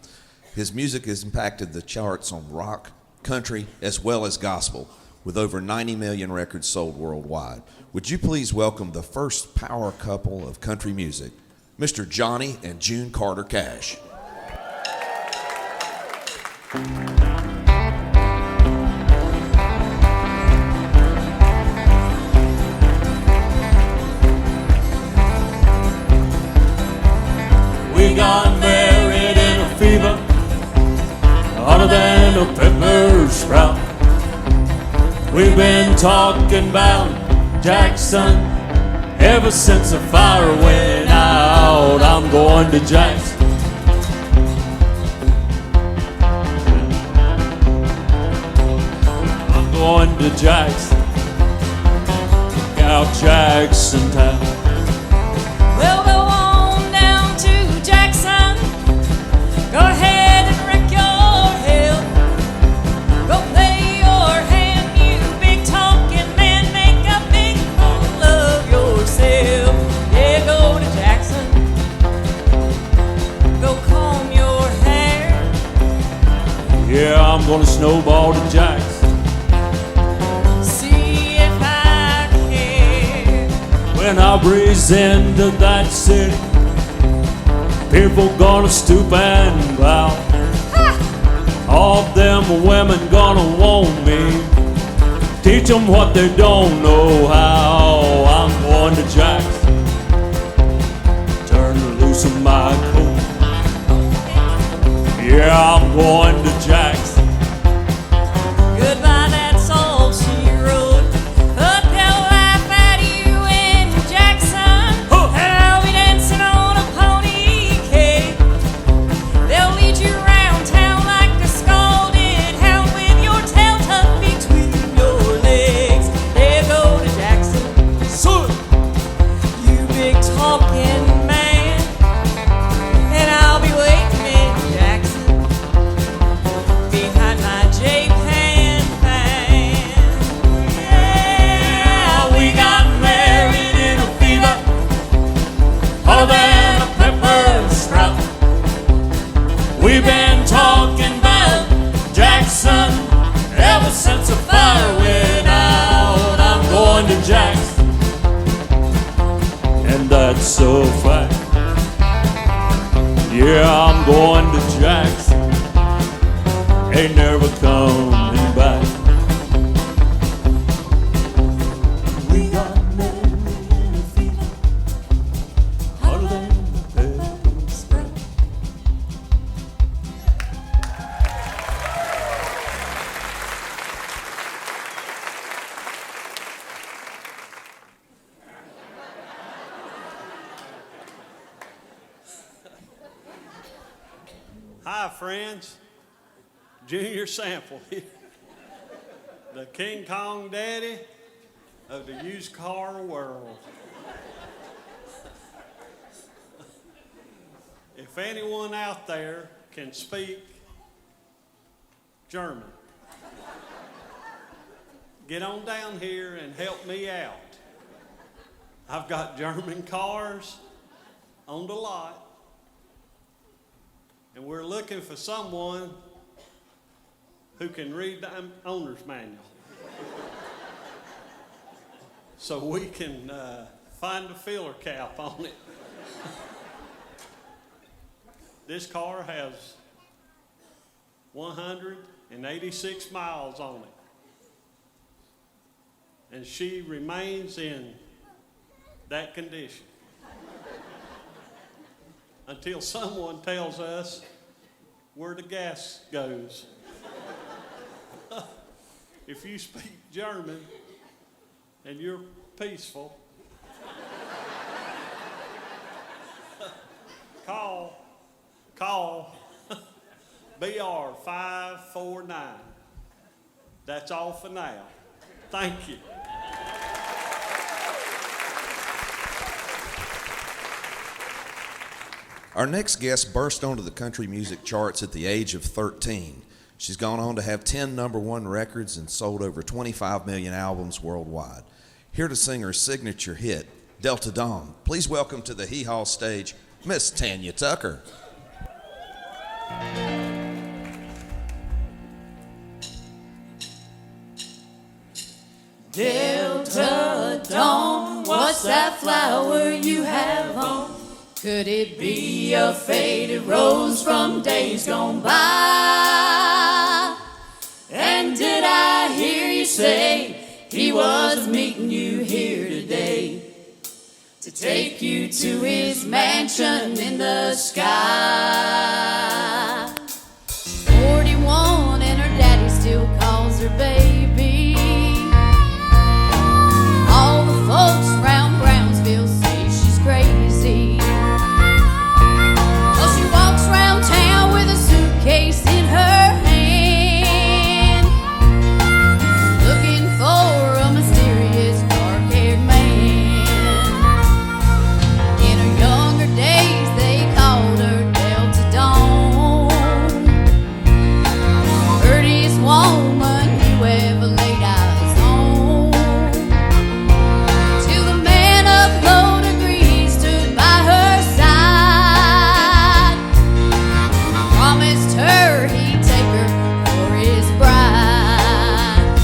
His music has impacted the charts on rock, country, as well as gospel, with over 90 million records sold worldwide. Would you please welcome the first power couple of country music, Mr. Johnny and June Carter Cash. We got married in a fever, hotter than a pepper sprout. We've been talking about Jackson ever since the fire went out. I'm going to Jackson. I'm going to Jackson. Check out Jackson Town. Well, go on down to Jackson. Go ahead and wreck your hell. Go play your hand, you big talking man. Make a big fool of yourself. Yeah, go to Jackson. Go comb your hair. Yeah, I'm gonna snowball to Jackson. See if I care. When I breeze into that city, people gonna stoop and bow. All them women gonna want me. Teach them what they don't know how. I'm going to Jackson. Turn loose of my coat. Yeah, I'm going to Jackson. Goodbye, that's all she wrote. But they'll laugh at you in Jackson. I'll be dancing on a pony cake. They'll lead you around town like a scalded hound with your tail tucked between your legs. Yeah, go to Jackson. You big talking man. And I'll be waiting in Jackson behind my J-Pan fan. Yeah, We got married in a fever, hotter than a pepper sprout. We've been talking about Jackson ever since the fire went out. I'm going to Jackson, and that's a fact. Yeah, I'm going to Jackson, ain't never coming back. We got married in a fever, hotter than a pepper sprout. Hi, friends. Junior Sample here. The King Kong Daddy of the used car world. If anyone out there can speak German, get on down here and help me out. I've got German cars on the lot. And we're looking for someone who can read the owner's manual. So we can find the filler cap on it. This car has 186 miles on it. And she remains in that condition until someone tells us where the gas goes. If you speak German and you're peaceful, call BR 549. That's all for now. Thank you. Our next guest burst onto the country music charts at the age of 13. She's gone on to have 10 number one records and sold over 25 million albums worldwide. Here to sing her signature hit, Delta Dawn, please welcome to the HeeHaw stage, Miss Tanya Tucker. Delta Dawn, what's that flower you have on? Could it be a faded rose from days gone by? And did I hear you say he was meeting you here today to take you to his mansion in the sky? 41 and her daddy still calls her baby. All the folks round Brownsville say she's crazy. Well, she walks round town with a suitcase in her hand, looking for a mysterious dark-haired man. In her younger days, they called her Delta Dawn, prettiest woman you ever laid eyes on. Till the man of low degree stood by her side, promised her he'd take her for his bride.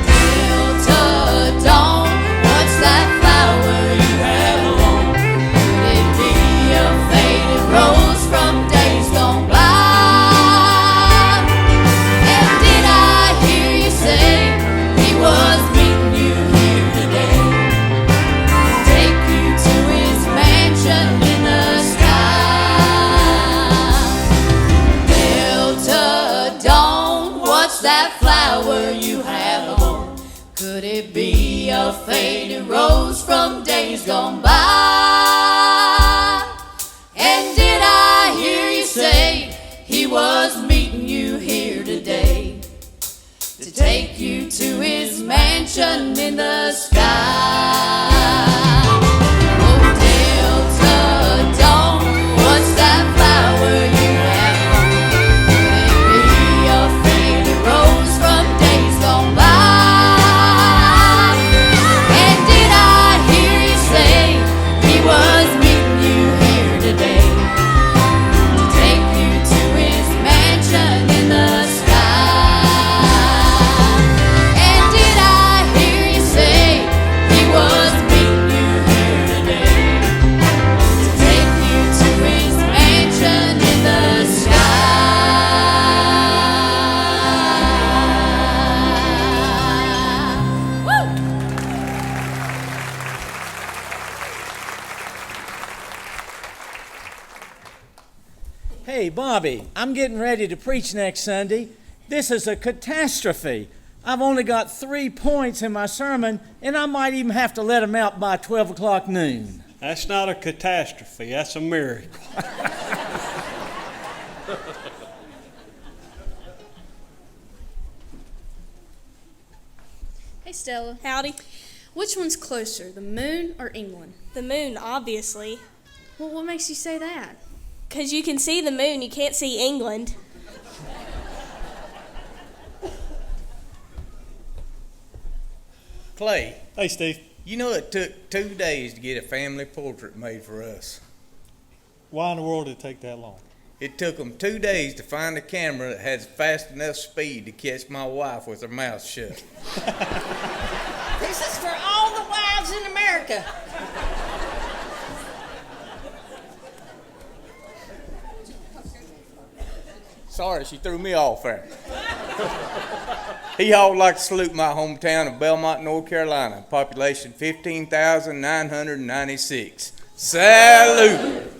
Delta Dawn, what's that flower you have on? Could it be a faded rose from days gone by? And did I hear you say he was meeting you here today? Take you to his mansion in the sky. Delta Dawn, what's that flower you have on? Could it be a faded rose from days gone by? And did I hear you say he was meeting you here today to take you to his mansion in the sky? Oh, Delta Dawn, what's that flower you have on? Could it be a faded rose from days gone by? And did I hear you say he was meeting you here today to take you to his mansion in the sky? And did I hear you say he was meeting you here today to take you to his mansion in the sky? Woo! Hey, Bobby, I'm getting ready to preach next Sunday. This is a catastrophe. I've only got 3 points in my sermon, and I might even have to let them out by 12 o'clock noon. That's not a catastrophe, that's a miracle. Hey, Stella. Howdy. Which one's closer, the moon or England? The moon, obviously. Well, what makes you say that? Because you can see the moon, you can't see England. Clay, Hey, Steve. you know it took 2 days to get a family portrait made for us. Why in the world did it take that long? It took them 2 days to find a camera that has fast enough speed to catch my wife with her mouth shut. This is for all the wives in America. Sorry, she threw me off there. HeeHaw would like to salute my hometown of Belmont, North Carolina, population 15,996. Salute!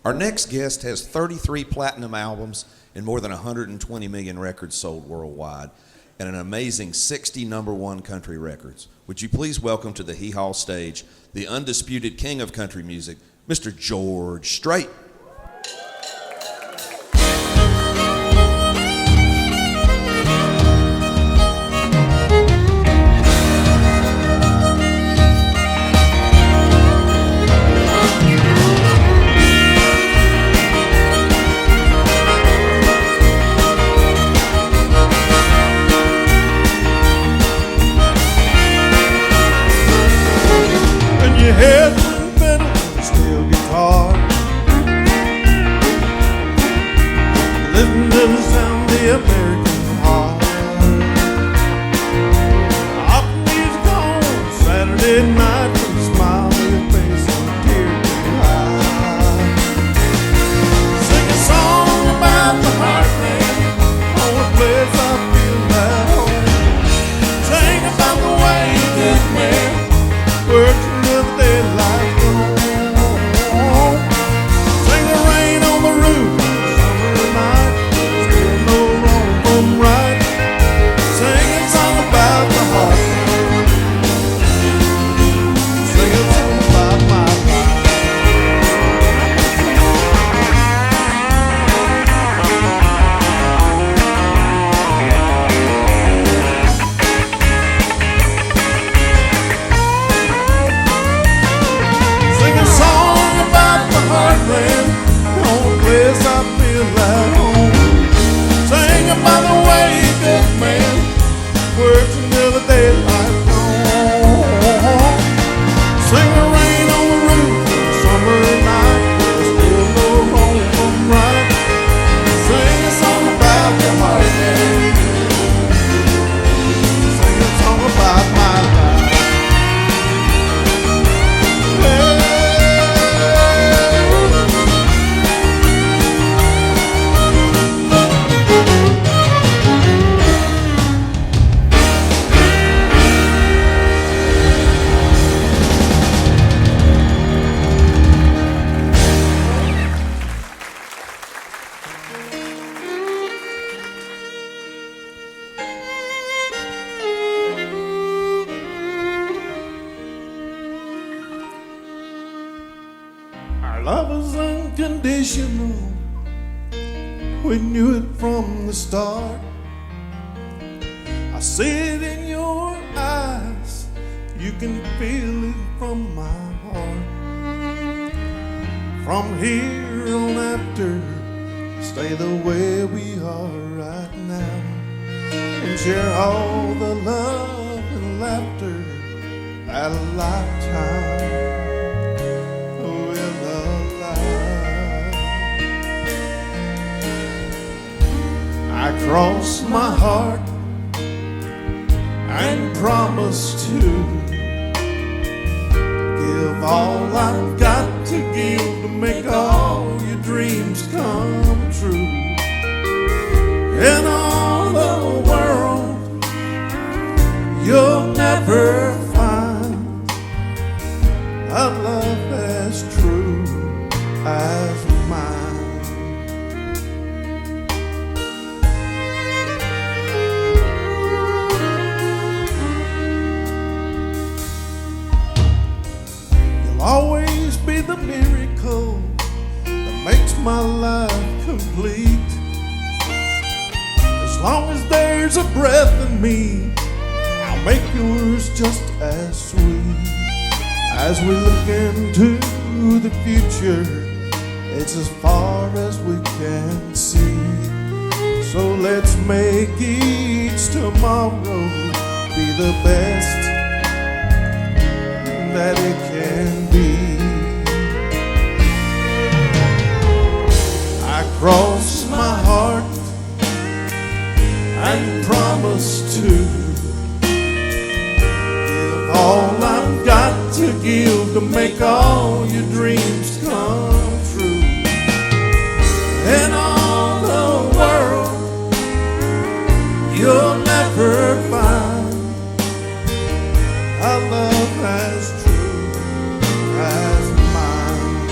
Our next guest has 33 platinum albums and more than 120 million records sold worldwide, and an amazing 60 number one country records. Would you please welcome to the HeeHaw stage the undisputed king of country music, Mr. George Strait. midnight with a smile on your face and a tear in your eye. Sing a song about the heartland, only place I feel at home. Sing about the way you did me, working till the daylight gone. Sing the rain on the roof, summer night, still no wrong from right. Sing a song about the heartland, sing a song about my life. Sing a song about the heartland, the only place I feel at home. Sing about the way you did, man, worked until the daylight gone. Sing the rain on the roof, summer night, there's still no wrong from right. Sing a song about the heartland, sing a song about my life. Our love was unconditional, we knew it from the start. I see it in your eyes, you can feel it from my heart. From here on after, stay the way we are right now, and share all the love and laughter that a lifetime will allow. I cross my heart and promise to give all I've got to give to make all your dreams come true. In all the world, you'll never find a love as true as mine. You'll always be the miracle that makes my life complete. As long as there's a breath in me, I'll make yours just as sweet. As we look into the future, it's as far as we can see. So let's make each tomorrow be the best that it can be. I cross my heart and promise to give all I've got to give to make all your dreams come true. In all the world, you'll never find a love as true as mine.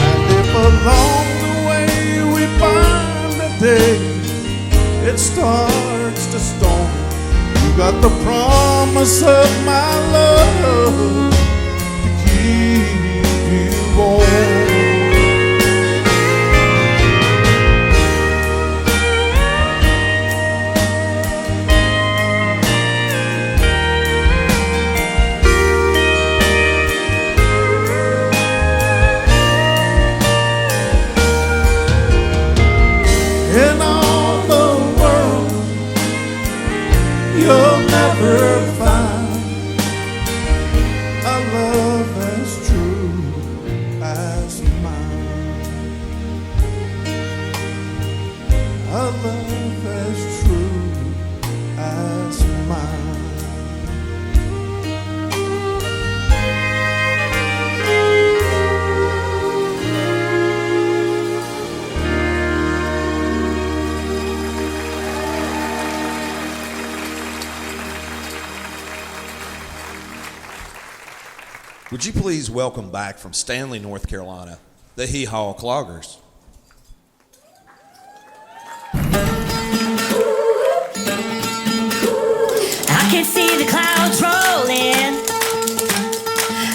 And if along the way we find a day it starts to storm, you got the promise of my love to keep you warm. In all the world, you'll never find a love as true as Would you please welcome back from Stanley, North Carolina, the HeeHaw Cloggers. I can see the clouds rolling.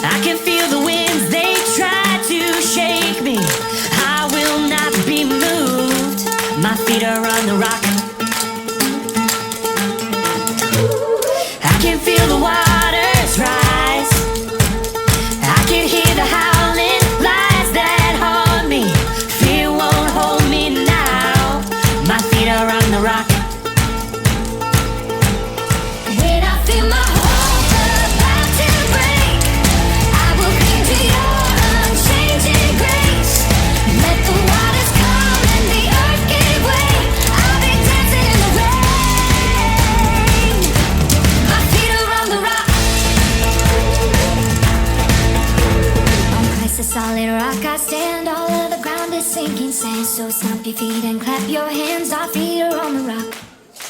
I can feel the winds, they try to shake me. I will not be moved. My feet are on the rock. I can feel the waters rise. I can hear the howling lies that haunt me. Fear won't hold me now. My feet are on the rock. When I feel my hope about to break, I will cling to your unchanging grace. Let the waters come and the earth give way. I'll be dancing in the rain. My feet are on the rock. On Christ, a solid rock I stand. All of the ground is sinking sand. So stomp your feet and clap your hands. Our feet are on the rock.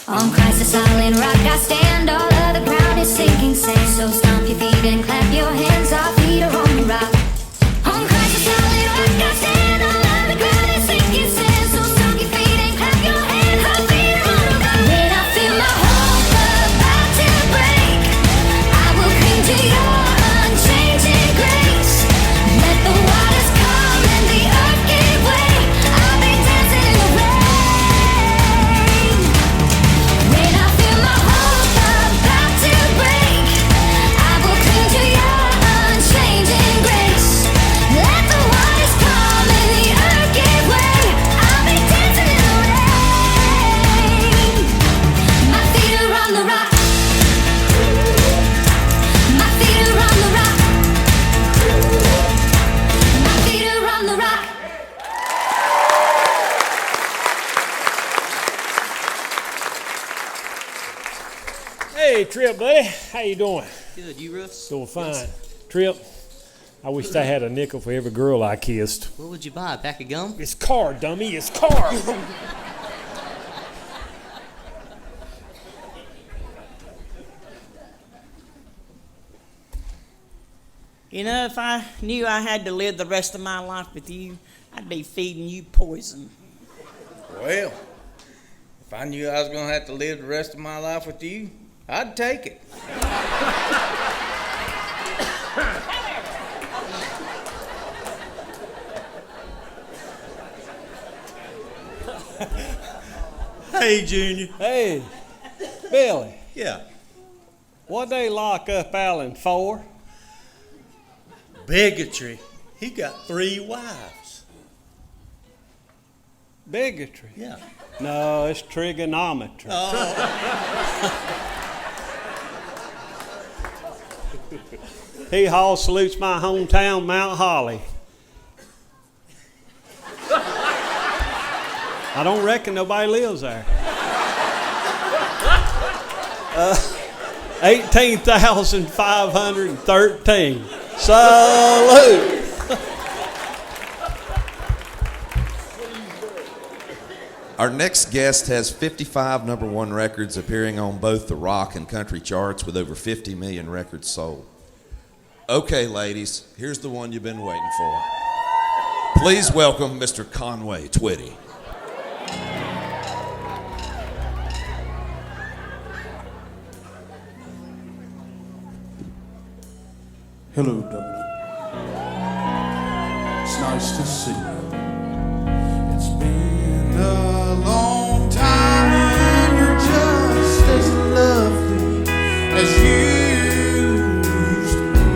On Christ, a solid rock I stand. All of the ground is sinking sand. So stomp your feet and clap your hands. Our feet are on the rock. On Christ, a solid rock I stand. All of the ground is sinking sand. So stomp your feet and clap your hands. Our feet are on the rock. When I feel my hope about to break, I will cling to your unchanging grace. Let the waters come and the earth give way. I'll be dancing in the rain. When I feel my hope about to break, I will cling to your unchanging grace. Let the waters come and the earth give way. I'll be dancing in the rain. My feet are on the rock. My feet are on the rock. My feet are on the rock. Hey, Trip, buddy. How you doing? Good, you, Russ? Doing fine. Trip, I wished I had a nickel for every girl I kissed. What would you buy, a pack of gum? It's car, dummy. It's car. You know, if I knew I had to live the rest of my life with you, I'd be feeding you poison. Well, if I knew I was going to have to live the rest of my life with you, I'd take it. Hey, Junior. Hey, Billy. Yeah. What they lock up Alan for? Bigotry. He got 3 wives. Bigotry? Yeah. No, it's trigonometry. HeeHaw salutes my hometown, Mount Holly. I don't reckon nobody lives there. 18,513. Salute. Our next guest has 55 #1 records appearing on both the rock and country charts with over 50 million records sold. Okay, ladies, here's the one you've been waiting for. Please welcome Mr. Conway Twitty. Hello, Dublin. It's nice to see you. It's been a long time. You're just as lovely as you used to be.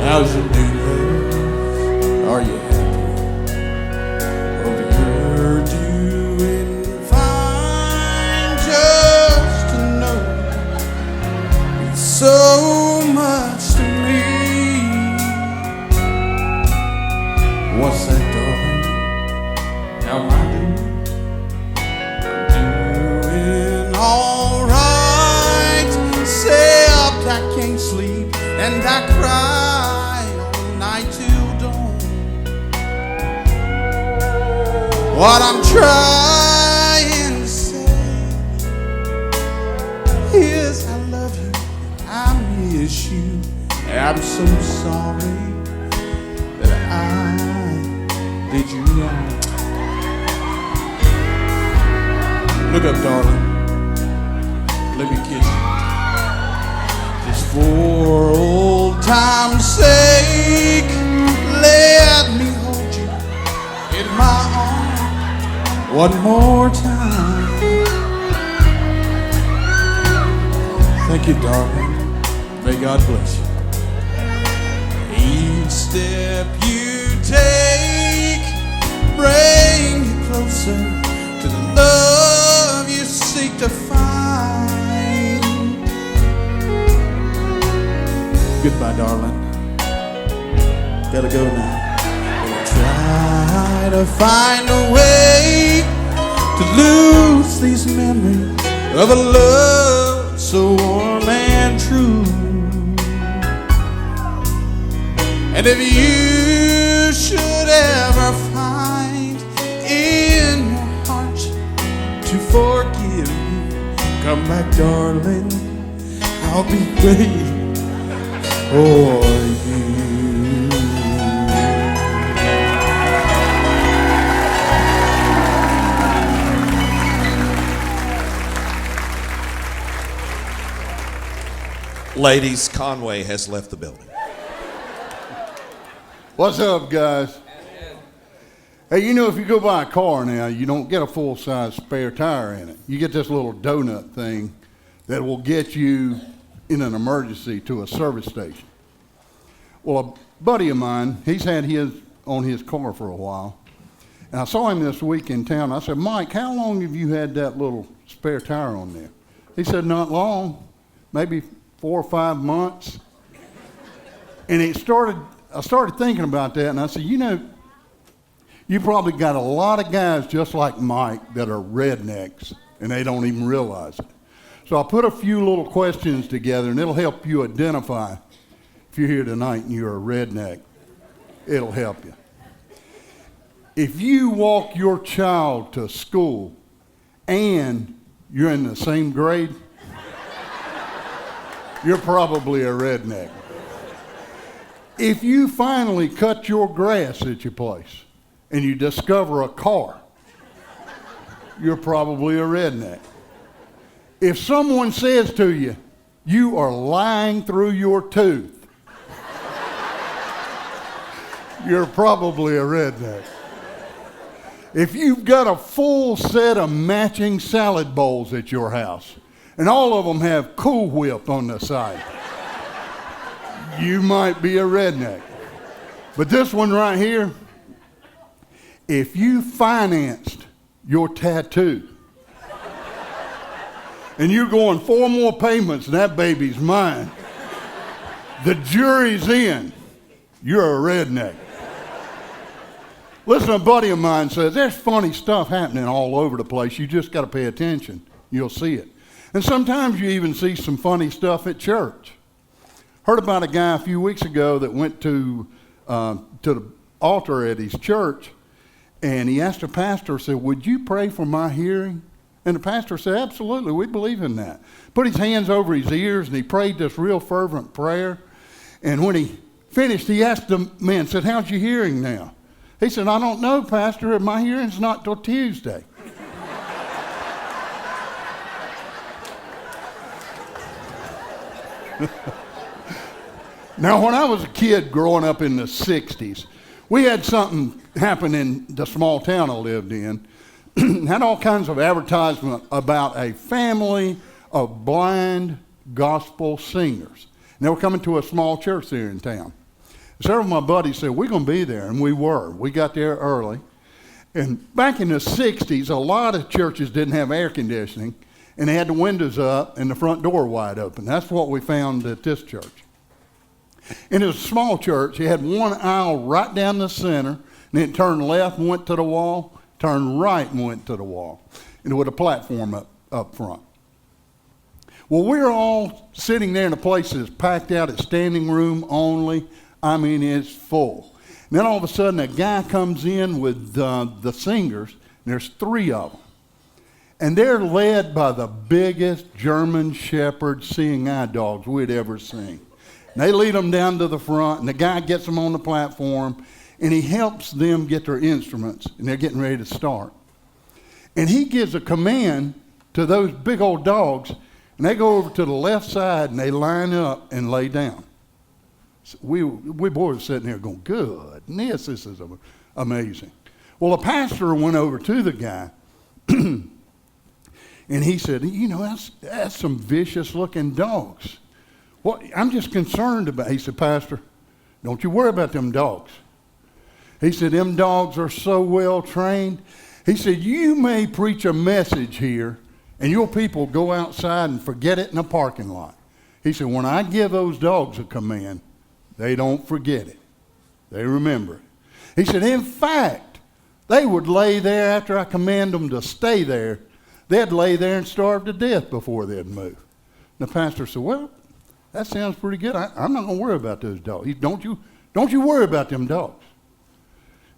How's your new love? Are you happy? Hope you're doing fine. Just to know so much to me. What's that, darling? How am I doing? I'm doing alright, except I can't sleep and I cry all night till dawn. What I'm trying to say is I love you. I miss you. I'm so sorry that I did you wrong. Look up, darling. Let me kiss you. Just for old time's sake, let me hold you in my arms one more time. Thank you, darling. May God bless you. Each step you take bring you closer to the love you seek to find. Goodbye, darling. Gotta go now. Gonna try to find a way to lose these memories of a love so warm and true. And if you should ever find in your heart to forgive me, come back, darling. I'll be waiting for you. Ladies, Conway has left the building. What's up, guys? Hey, you know, if you go buy a car now, you don't get a full-size spare tire in it. You get this little donut thing that will get you in an emergency to a service station. Well, a buddy of mine, he's had his on his car for a while, and I saw him this week in town. I said, Mike, how long have you had that little spare tire on there? He said, not long, maybe 4 or 5 months. And I started thinking about that, and I said, you know, you probably got a lot of guys just like Mike that are rednecks, and they don't even realize it. So I put a few little questions together, and it'll help you identify if you're here tonight and you're a redneck. It'll help you. If you walk your child to school and you're in the same grade, you're probably a redneck. If you finally cut your grass at your place and you discover a car, you're probably a redneck. If someone says to you, you are lying through your tooth, you're probably a redneck. If you've got a full set of matching salad bowls at your house and all of them have Cool Whip on the side, you might be a redneck. But this one right here, if you financed your tattoo and you're going 4 more payments and that baby's mine, the jury's in, you're a redneck. Listen, a buddy of mine says, there's funny stuff happening all over the place. You just got to pay attention. You'll see it. And sometimes you even see some funny stuff at church. Heard about a guy a few weeks ago that went to the altar at his church, and he asked the pastor, said, would you pray for my hearing? And the pastor said, absolutely, we believe in that. Put his hands over his ears, and he prayed this real fervent prayer. And when he finished, he asked the man, said, how's your hearing now? He said, I don't know, Pastor, my hearing's not till Tuesday. Now, when I was a kid growing up in the 60s, we had something happen in the small town I lived in. Had all kinds of advertisement about a family of blind gospel singers. And they were coming to a small church there in town. Several of my buddies said, we're going to be there, and we were. We got there early. And back in the 60s, a lot of churches didn't have air conditioning, and they had the windows up and the front door wide open. That's what we found at this church. And it was a small church. You had one aisle right down the center, and then it turned left and went to the wall, turned right and went to the wall, and with a platform up front. Well, we're all sitting there in a place that's packed out at standing room only. I mean, it's full. And then all of a sudden, a guy comes in with the singers, and there's 3 of them. And they're led by the biggest German Shepherd seeing eye dogs we'd ever seen. And they lead them down to the front, and the guy gets them on the platform, and he helps them get their instruments, and they're getting ready to start. And he gives a command to those big old dogs, and they go over to the left side, and they line up and lay down. So we boys were sitting there going, goodness, this is amazing. Well, the pastor went over to the guy, and he said, you know, that's some vicious-looking dogs. Well, I'm just concerned about, he said, Pastor, don't you worry about them dogs. He said, them dogs are so well trained. He said, you may preach a message here, and your people go outside and forget it in a parking lot. He said, when I give those dogs a command, they don't forget it. They remember it. He said, in fact, they would lay there after I command them to stay there. They'd lay there and starve to death before they'd move. And the pastor said, well, that sounds pretty good. I'm not going to worry about those dogs. Don't you worry about them dogs.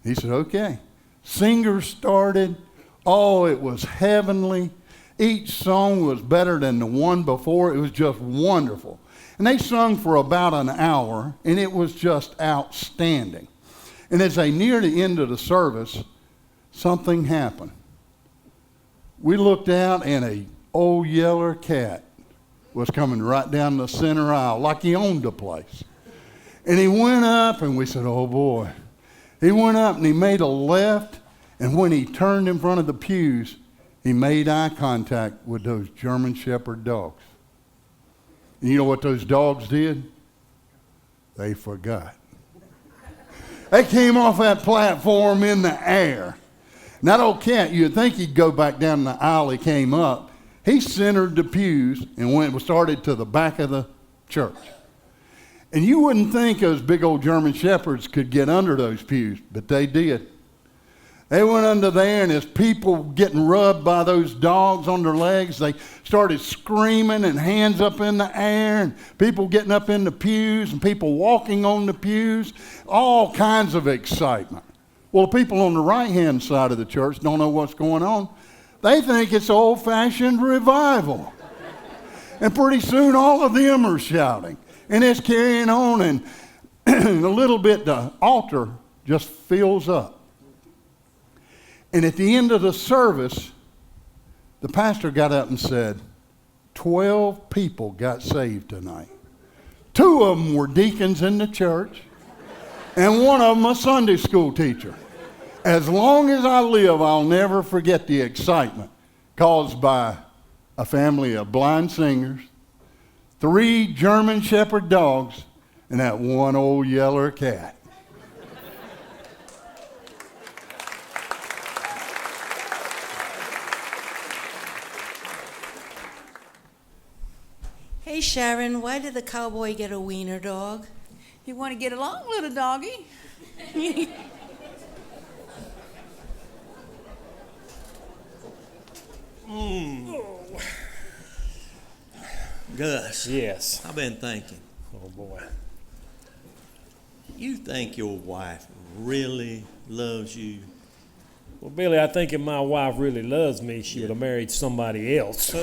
He said, okay. Singers started. Oh, it was heavenly. Each song was better than the one before. It was just wonderful. And they sung for about an hour, and it was just outstanding. And as they neared the end of the service, something happened. We looked out, and an old yeller cat was coming right down the center aisle like he owned the place. And he went up, and we said, oh, boy. He went up, and he made a left, and when he turned in front of the pews, he made eye contact with those German Shepherd dogs. And you know what those dogs did? They forgot. They came off that platform in the air. And that old cat, you'd think he'd go back down the aisle he came up. He centered the pews and started to the back of the church. And you wouldn't think those big old German Shepherds could get under those pews, but they did. They went under there, and as people getting rubbed by those dogs on their legs, they started screaming and hands up in the air, and people getting up in the pews, and people walking on the pews, all kinds of excitement. Well, the people on the right-hand side of the church don't know what's going on. They think it's old-fashioned revival. And pretty soon all of them are shouting. And it's carrying on, and a little bit the altar just fills up. And at the end of the service, the pastor got up and said, 12 people got saved tonight. 2 of them were deacons in the church, and one of them a Sunday school teacher. As long as I live, I'll never forget the excitement caused by a family of blind singers, 3 German Shepherd dogs, and that one old yeller cat. Hey, Sharon, why did the cowboy get a wiener dog? You want to get along, little doggy? Gus. Yes. I've been thinking. Oh, boy. You think your wife really loves you? Well, Billy, I think if my wife really loves me, she would have married somebody else.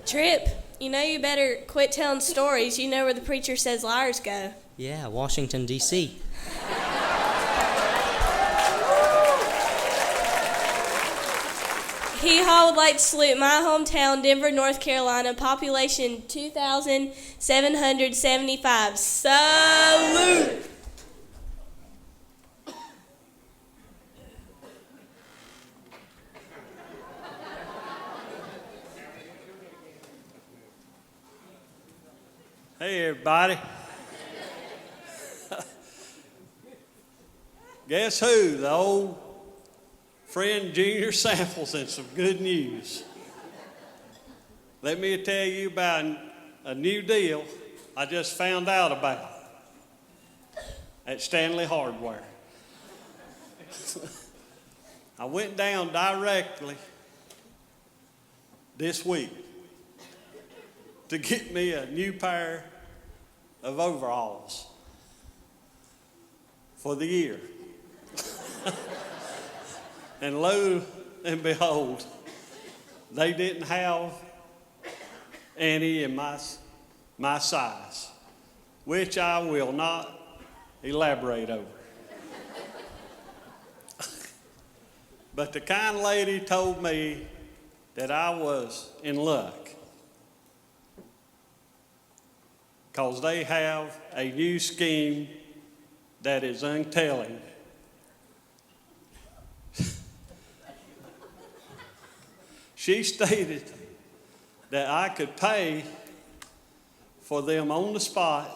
Trip, you know you better quit telling stories. You know where the preacher says liars go. Yeah, Washington, D.C. HeeHaw would like to salute my hometown, Denver, North Carolina, population 2,775. Salute! Hey, everybody. Guess who? The old friend Junior Samples and some good news. Let me tell you about a new deal I just found out about at Stanley Hardware. I went down directly this week to get me a new pair of overalls. for the year. And lo and behold, they didn't have any in my size, which I will not elaborate over. But the kind lady told me that I was in luck because they have a new scheme that is untelling. She stated that I could pay for them on the spot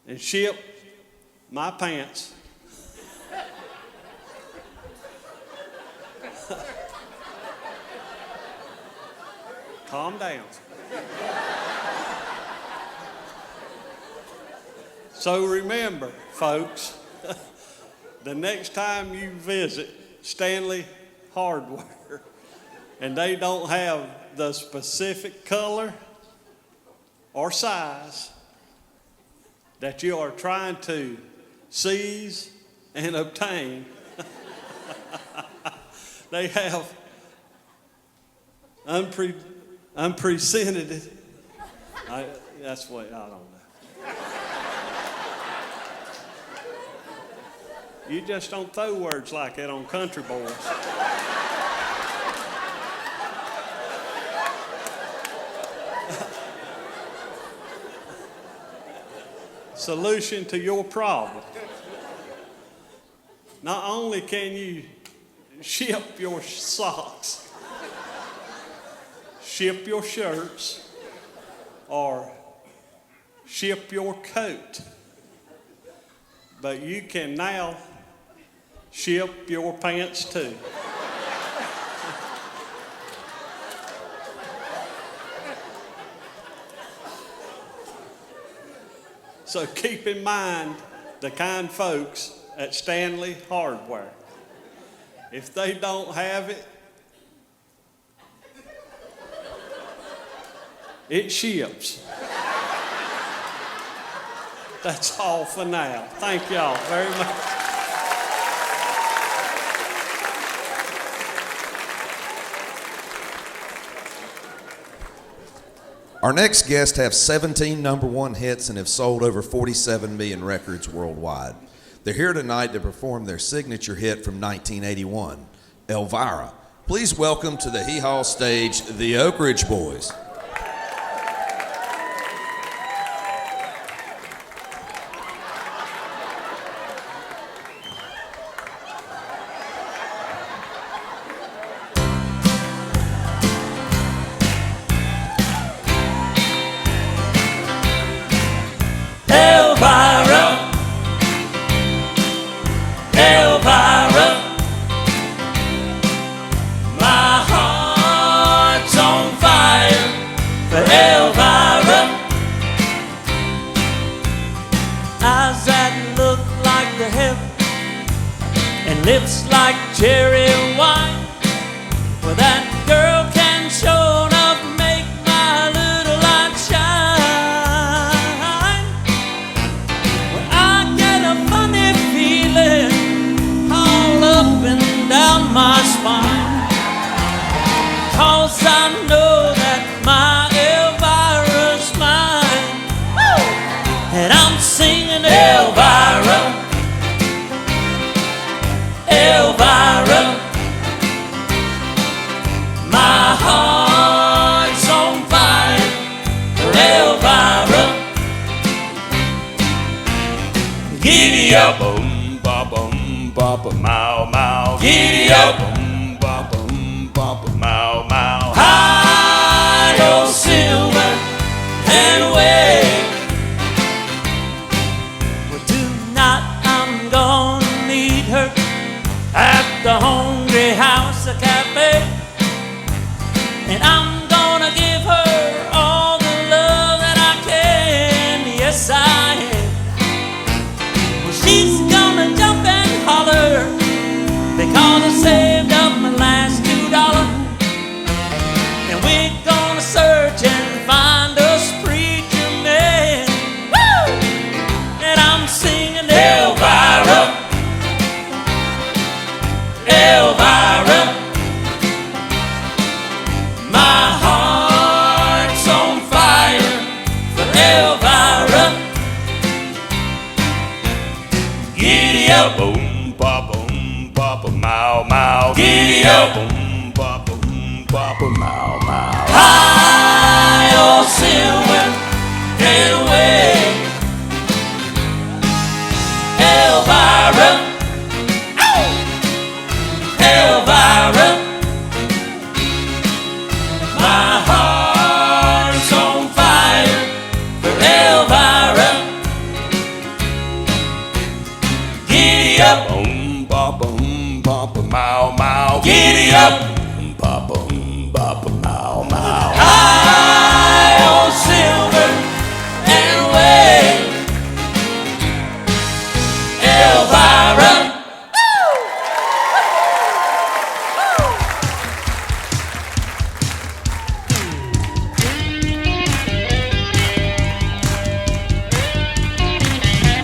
and ship my pants calm down. So remember, folks, the next time you visit Stanley Hardware and they don't have the specific color or size that you are trying to seize and obtain, they have unprecedented, that's what, I don't know. You just don't throw words like that on country boys. Solution to your problem. Not only can you ship your socks, ship your shirts, or ship your coat, but you can now ship your pants too. So keep in mind the kind folks at Stanley Hardware. If they don't have it, it ships. That's all for now. Thank y'all very much. Our next guests have 17 number one hits and have sold over 47 million records worldwide. They're here tonight to perform their signature hit from 1981, Elvira. Please welcome to the HeeHaw stage, the Oak Ridge Boys. Lips like cherry wine. Well, that girl can show enough make my little light shine. Well, I get a funny feeling all up and down my spine, 'cause I know that my Elvira's mine. Woo! And I'm singing Elvira, Elvira, my heart's on fire for Elvira. Giddy up, boom, ba, boom, ba, ba, mow, mow. Giddy up, boom, ba, boom, ba, ba, mow, mow. High on silver and away. Well, tonight I'm gonna meet her at the Hungry House, a cafe, and I'm gonna give her all the love that I can. Yes, I am. Well, she's gonna jump and holler because I saved up, boom, papa, mow, mow. Giddy up, boom, papa, mow, mow. High on silver and away, Elvira, Elvira. My heart's on fire for Elvira. Giddy up, papa, mow, mow. Giddy up, papa, mow, mow. High on silver and away, Elvira.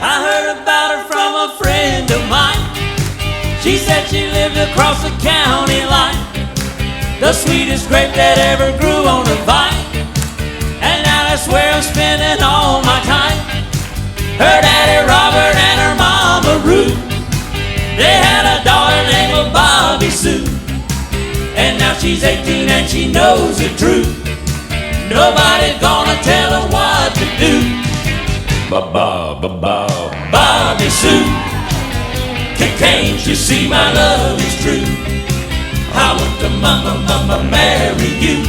I heard about her from a friend of mine. She said she lived across the county line, the sweetest grape that ever grew on a vine. And now that's where I'm spending all my time. Her daddy Robert and her mama Ruth, they had a daughter named Bobby Sue. And now she's 18 and she knows the truth. Nobody's gonna tell her what to do. Bobby Sue, can't you see my love is true? I want to marry you,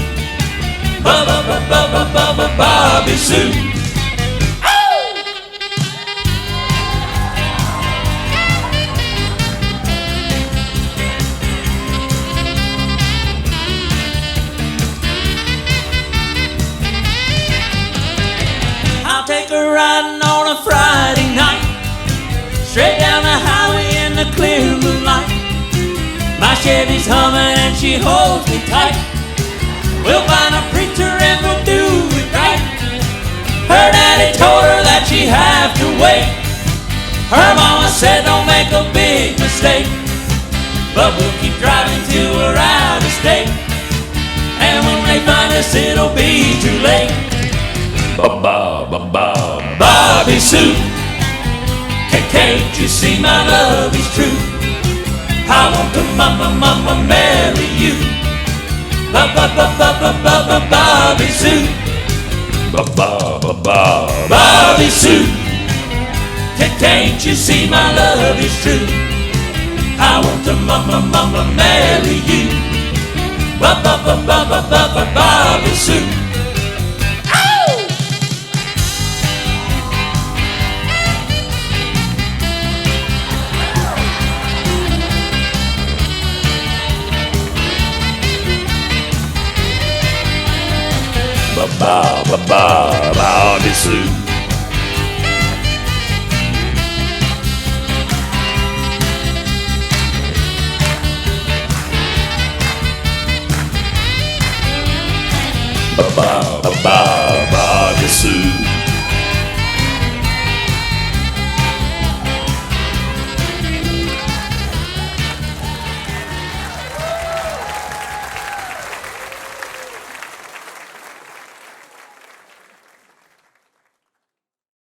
Bobby Sue. I'll take her riding on a Friday night, straight down the highway in the clear moonlight. My Chevy's humming and she holds me tight. We'll find a preacher and we'll do it right. Her daddy told her that she'd have to wait. Her mama said don't make a big mistake, but we'll keep driving till we're out of state. And when they find us it'll be too late. Bobby Sue, can't you see my love is true? I want to marry you, Bobby Sue. Bobby Sue, can't you see my love is true? I want to marry you, Bobby Sue. Bobby Sue. Bobby Sue.